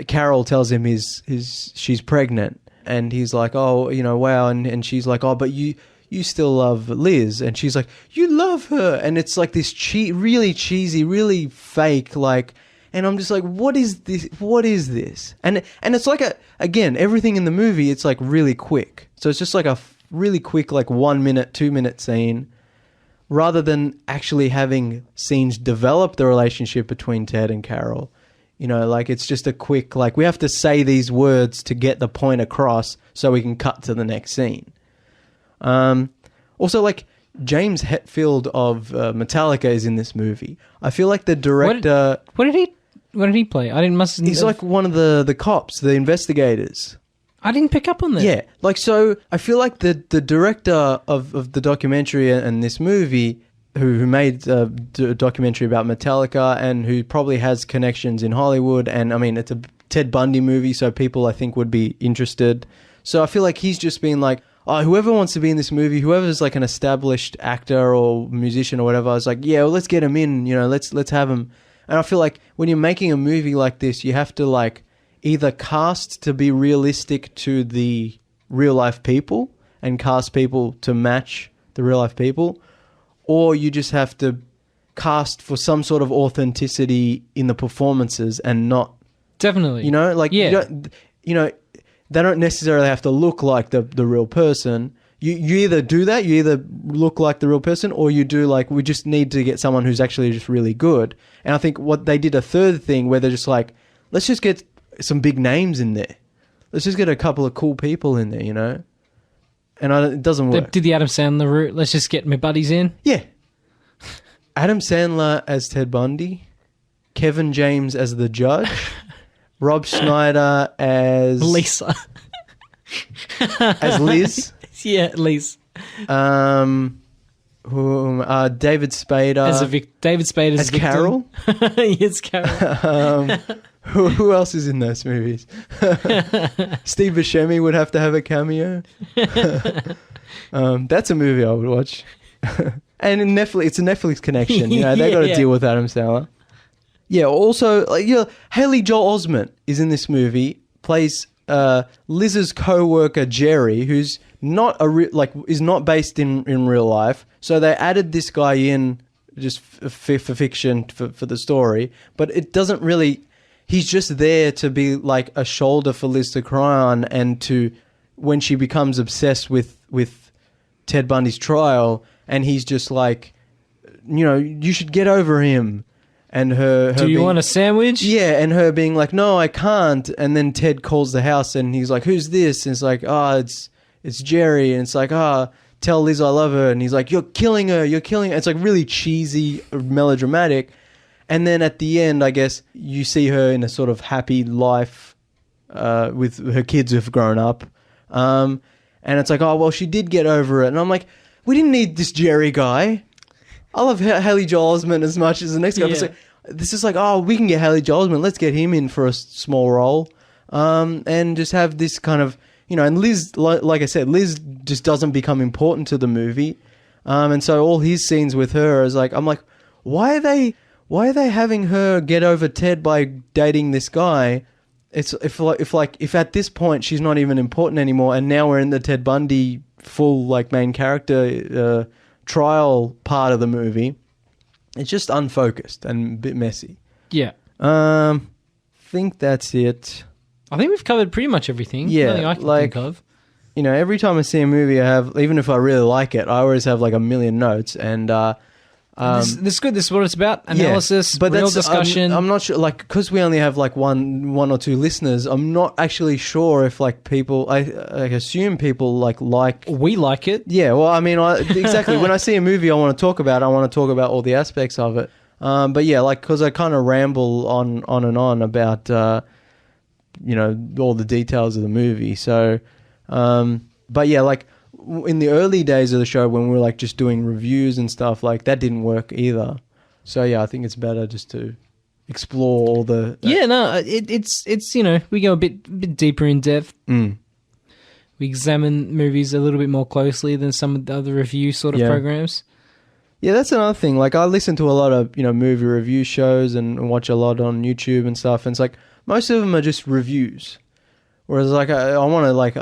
Speaker 2: Carol tells him she's pregnant, and he's like, oh, you know, wow, and she's like, oh, but you still love Liz, and she's like, you love her, and it's like this really cheesy, really fake, like, and I'm just like, what is this? What is this? And it's like again, everything in the movie, it's like really quick, so it's just like a really quick, like 1 minute, 2 minute scene, rather than actually having scenes develop the relationship between Ted and Carol. You know, like it's just a quick, like we have to say these words to get the point across so we can cut to the next scene. Also, like James Hetfield of Metallica is in this movie. I feel like the director...
Speaker 1: What did he play?
Speaker 2: He's like one of the cops, the investigators.
Speaker 1: I didn't pick up on that.
Speaker 2: Yeah, like so I feel like the director of the documentary and this movie, who made a documentary about Metallica and who probably has connections in Hollywood, and I mean, it's a Ted Bundy movie, so people I think would be interested. So I feel like he's just been like, oh, whoever wants to be in this movie, whoever's like an established actor or musician or whatever, I was like, yeah, well, let's get him in, you know, let's have him. And I feel like when you're making a movie like this, you have to like either cast to be realistic to the real life people and cast people to match the real life people, or you just have to cast for some sort of authenticity in the performances and not,
Speaker 1: Definitely.
Speaker 2: you know, like,
Speaker 1: Yeah.
Speaker 2: they don't necessarily have to look like the real person. You either do that, you either look like the real person, or you do like, we just need to get someone who's actually just really good. And I think what they did a third thing where they're just like, let's just get some big names in there. Let's just get a couple of cool people in there, you know? And it doesn't
Speaker 1: They
Speaker 2: work.
Speaker 1: did the Adam Sandler route. Let's just get my buddies in.
Speaker 2: Yeah. Adam Sandler as Ted Bundy, Kevin James as the judge, Rob Schneider as
Speaker 1: Lisa.
Speaker 2: as Liz.
Speaker 1: Yeah, Lisa.
Speaker 2: David Spader
Speaker 1: David Spade as Victor.
Speaker 2: Carol.
Speaker 1: Yes, Carol.
Speaker 2: Who else is in those movies? Steve Buscemi would have to have a cameo. That's a movie I would watch. And in Netflix, it's a Netflix connection. You know, they got to deal with Adam Sandler. Yeah. Also, Haley Joel Osment is in this movie. Plays Liz's co-worker Jerry, who's not is not based in real life. So they added this guy in just for fiction for the story, but it doesn't really. He's just there to be like a shoulder for Liz to cry on, and to when she becomes obsessed with Ted Bundy's trial, and he's just like, you know, you should get over him. And her
Speaker 1: Do you want a sandwich?
Speaker 2: Yeah, and her being like, no, I can't. And then Ted calls the house, and he's like, who's this? And it's like, it's Jerry. And it's like, tell Liz I love her. And he's like, you're killing her. It's like really cheesy, melodramatic. And then at the end, I guess, you see her in a sort of happy life with her kids who've grown up. And it's like, oh, well, she did get over it. And I'm like, we didn't need this Jerry guy. I love Haley Joel Osment as much as the next guy. Yeah. This is like, oh, we can get Haley Joel Osment. Let's get him in for a small role. And just have this kind of, you know, and Liz, like I said, Liz just doesn't become important to the movie. And so all his scenes with her is like, I'm like, why are they having her get over Ted by dating this guy? It's if at this point she's not even important anymore, and now we're in the Ted Bundy full like main character trial part of the movie. It's just unfocused and a bit messy.
Speaker 1: Yeah.
Speaker 2: Think that's it.
Speaker 1: I think we've covered pretty much everything.
Speaker 2: Yeah,
Speaker 1: Nothing I can think of.
Speaker 2: You know, every time I see a movie, I have, even if I really like it, I always have like a million notes. And
Speaker 1: this is good. This is what it's about. Analysis, but real discussion.
Speaker 2: I'm not sure, like, because we only have like one or two listeners, I'm not actually sure if like people, I assume people like.
Speaker 1: We like it.
Speaker 2: Yeah, well, I mean, exactly. When I see a movie I want to talk about all the aspects of it. But yeah, like, because I kind of ramble on and on about, you know, all the details of the movie. So, but yeah, like, in the early days of the show when we were like just doing reviews and stuff, like that didn't work either. So yeah, I think it's better just to explore all the
Speaker 1: it's you know, we go a bit deeper in depth. We examine movies a little bit more closely than some of the other review sort of programs.
Speaker 2: Yeah, that's another thing. Like, I listen to a lot of, you know, movie review shows and watch a lot on YouTube and stuff, and it's like most of them are just reviews. Whereas, like, I want to, like,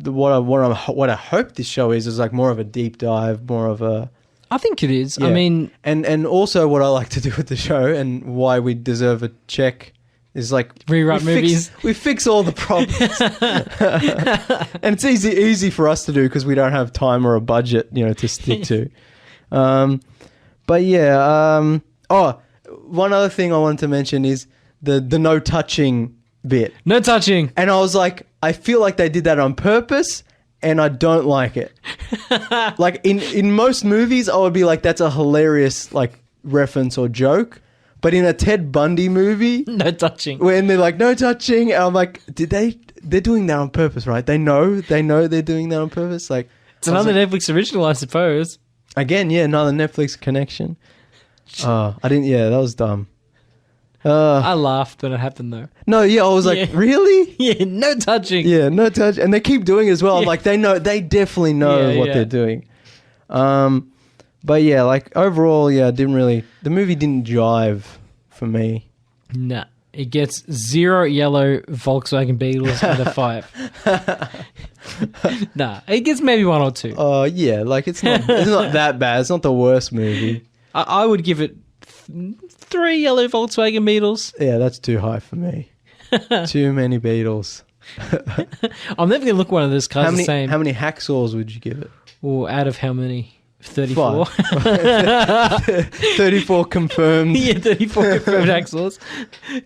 Speaker 2: what I hope this show is like more of a deep dive, more of a.
Speaker 1: I think it is.
Speaker 2: Yeah.
Speaker 1: I mean,
Speaker 2: and also what I like to do with the show and why we deserve a check is like
Speaker 1: rewrite movies.
Speaker 2: We fix all the problems, and it's easy for us to do because we don't have time or a budget, you know, to stick to. But yeah. One other thing I wanted to mention is the no touching bit.
Speaker 1: No touching.
Speaker 2: And I was like, I feel like they did that on purpose, and I don't like it. Like in most movies, I would be like, that's a hilarious like reference or joke. But in a Ted Bundy movie,
Speaker 1: no touching.
Speaker 2: When they're like, no touching, and I'm like, they're doing that on purpose, right? They know they're doing that on purpose. Like,
Speaker 1: it's another Netflix original, I suppose.
Speaker 2: Again, yeah, another Netflix connection. I didn't. Yeah, that was dumb.
Speaker 1: I laughed when it happened, though.
Speaker 2: No, yeah, I was like, really?
Speaker 1: Yeah, no touching.
Speaker 2: Yeah, no touch, and they keep doing it as well. Yeah. I'm like, they definitely know what they're doing. But yeah, like overall, yeah, the movie didn't jive for me.
Speaker 1: Nah, it gets 0 yellow Volkswagen Beetles out of 5. Nah, it gets maybe 1 or 2.
Speaker 2: Yeah, like it's not that bad. It's not the worst movie.
Speaker 1: I would give it 3 yellow Volkswagen Beetles.
Speaker 2: Yeah, that's too high for me. Too many Beetles.
Speaker 1: I'm never going to look one of those cars the same.
Speaker 2: How many hacksaws would you give it?
Speaker 1: Or out of how many? 34.
Speaker 2: 34 confirmed.
Speaker 1: Yeah, 34 confirmed hacksaws.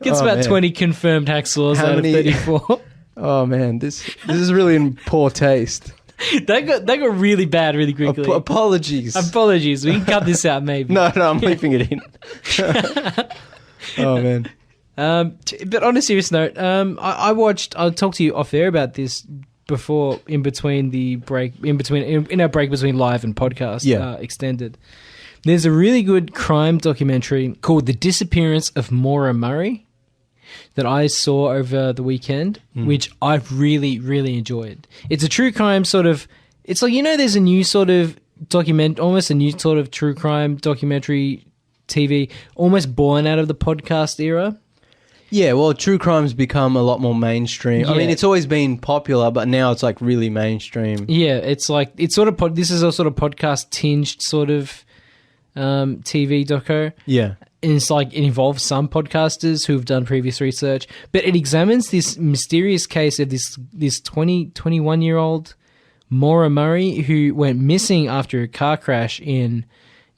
Speaker 1: Gets about 20 confirmed hacksaws out of 34.
Speaker 2: Oh man, this is really in poor taste.
Speaker 1: That got really bad really quickly.
Speaker 2: Apologies.
Speaker 1: We can cut this out maybe.
Speaker 2: No, I'm leaving it in. Oh man.
Speaker 1: But on a serious note, I'll talk to you off air about this before in our break between live and podcast extended. There's a really good crime documentary called The Disappearance of Maura Murray that I saw over the weekend, which I've really, really enjoyed. It's a true crime sort of, it's like, there's a new sort of almost a new sort of true crime documentary TV, almost born out of the podcast era.
Speaker 2: Yeah, well, true crime's become a lot more mainstream. Yeah. I mean, it's always been popular, but now it's like really mainstream.
Speaker 1: Yeah, it's like, it's sort of, this is a sort of podcast tinged sort of TV doco.
Speaker 2: Yeah.
Speaker 1: And it's like, it involves some podcasters who've done previous research, but it examines this mysterious case of this 21-year-old Maura Murray who went missing after a car crash in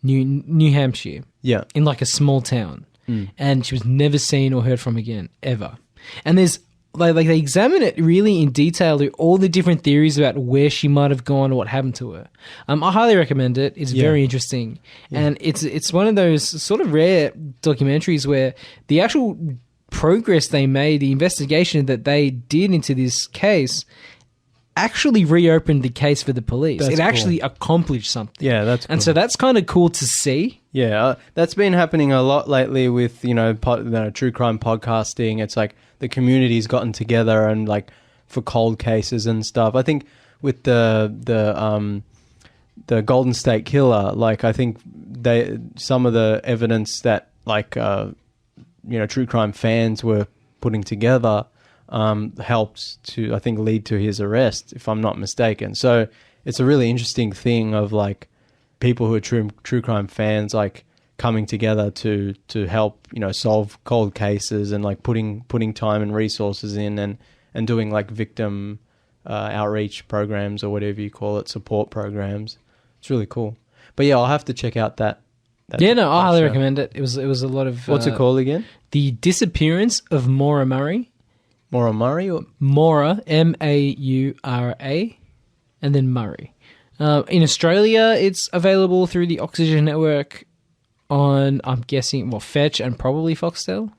Speaker 1: New Hampshire.
Speaker 2: Yeah.
Speaker 1: In like a small town. And she was never seen or heard from again, ever. And there's like they examine it really in detail, all the different theories about where she might have gone or what happened to her. I highly recommend it. It's very interesting. Yeah. And it's one of those sort of rare documentaries where the actual progress they made, the investigation that they did into this case actually reopened the case for the police. It actually accomplished something.
Speaker 2: Yeah, that's cool.
Speaker 1: And so that's kind of cool to see.
Speaker 2: Yeah, that's been happening a lot lately with, true crime podcasting. It's like the community's gotten together and like for cold cases and stuff. I think with the Golden State Killer, like I think some of the evidence that like true crime fans were putting together helped to, I think, lead to his arrest, if I'm not mistaken. So it's a really interesting thing of like people who are true crime fans like coming together to help solve cold cases and like putting time and resources in and doing like victim outreach programs or whatever you call it, support programs. It's really cool. But yeah, I'll have to check out that.
Speaker 1: I highly recommend it. It was a lot of.
Speaker 2: What's it called again? The
Speaker 1: Disappearance of Maura Murray.
Speaker 2: Maura Murray or
Speaker 1: Maura, Maura, and then Murray. In Australia, it's available through the Oxygen Network on, I'm guessing, Fetch and probably Foxtel.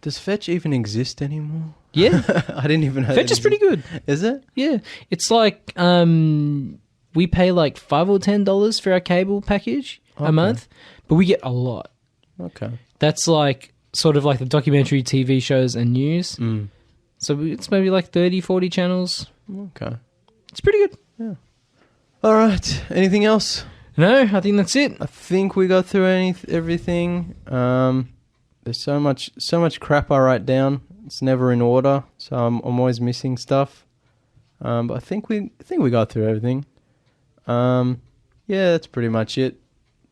Speaker 2: Does Fetch even exist anymore?
Speaker 1: Yeah.
Speaker 2: I didn't even know.
Speaker 1: Fetch is pretty good.
Speaker 2: Is it?
Speaker 1: Yeah. It's like we pay like $5 or $10 for our cable package a month, but we get a lot.
Speaker 2: Okay.
Speaker 1: That's like sort of like the documentary TV shows and news. So it's maybe like 30, 40 channels.
Speaker 2: Okay.
Speaker 1: It's pretty good.
Speaker 2: Yeah. All right. Anything else?
Speaker 1: No, I think that's it.
Speaker 2: I think we got through everything. There's so much crap I write down. It's never in order, so I'm always missing stuff. But I think we got through everything. Yeah, that's pretty much it.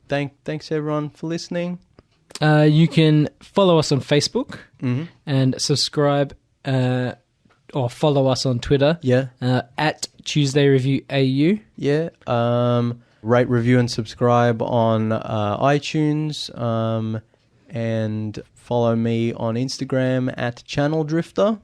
Speaker 2: Thanks everyone for listening.
Speaker 1: You can follow us on Facebook and subscribe or follow us on Twitter.
Speaker 2: Yeah.
Speaker 1: At Tuesday Review AU.
Speaker 2: Yeah. Rate, review, and subscribe on iTunes. And follow me on Instagram at Channel Drifter.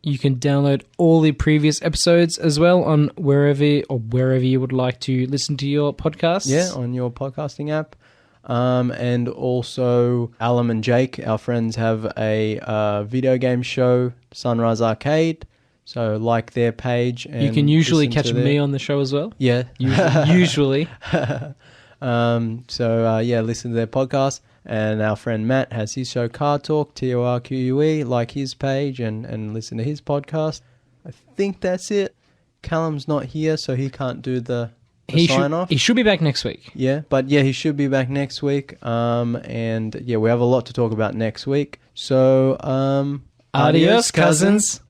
Speaker 1: You can download all the previous episodes as well on wherever you would like to listen to your podcasts.
Speaker 2: Yeah, on your podcasting app. And also, Alan and Jake, our friends, have a video game show, Sunrise Arcade. So like their page. And
Speaker 1: you can usually catch me on the show as well.
Speaker 2: Yeah.
Speaker 1: Usually.
Speaker 2: Listen to their podcast. And our friend Matt has his show Car Talk, TORQUE, like his page and listen to his podcast. I think that's it. Callum's not here, so he can't do the sign off.
Speaker 1: He should be back next week.
Speaker 2: Yeah, but yeah, he should be back next week. We have a lot to talk about next week. So,
Speaker 1: adios, cousins.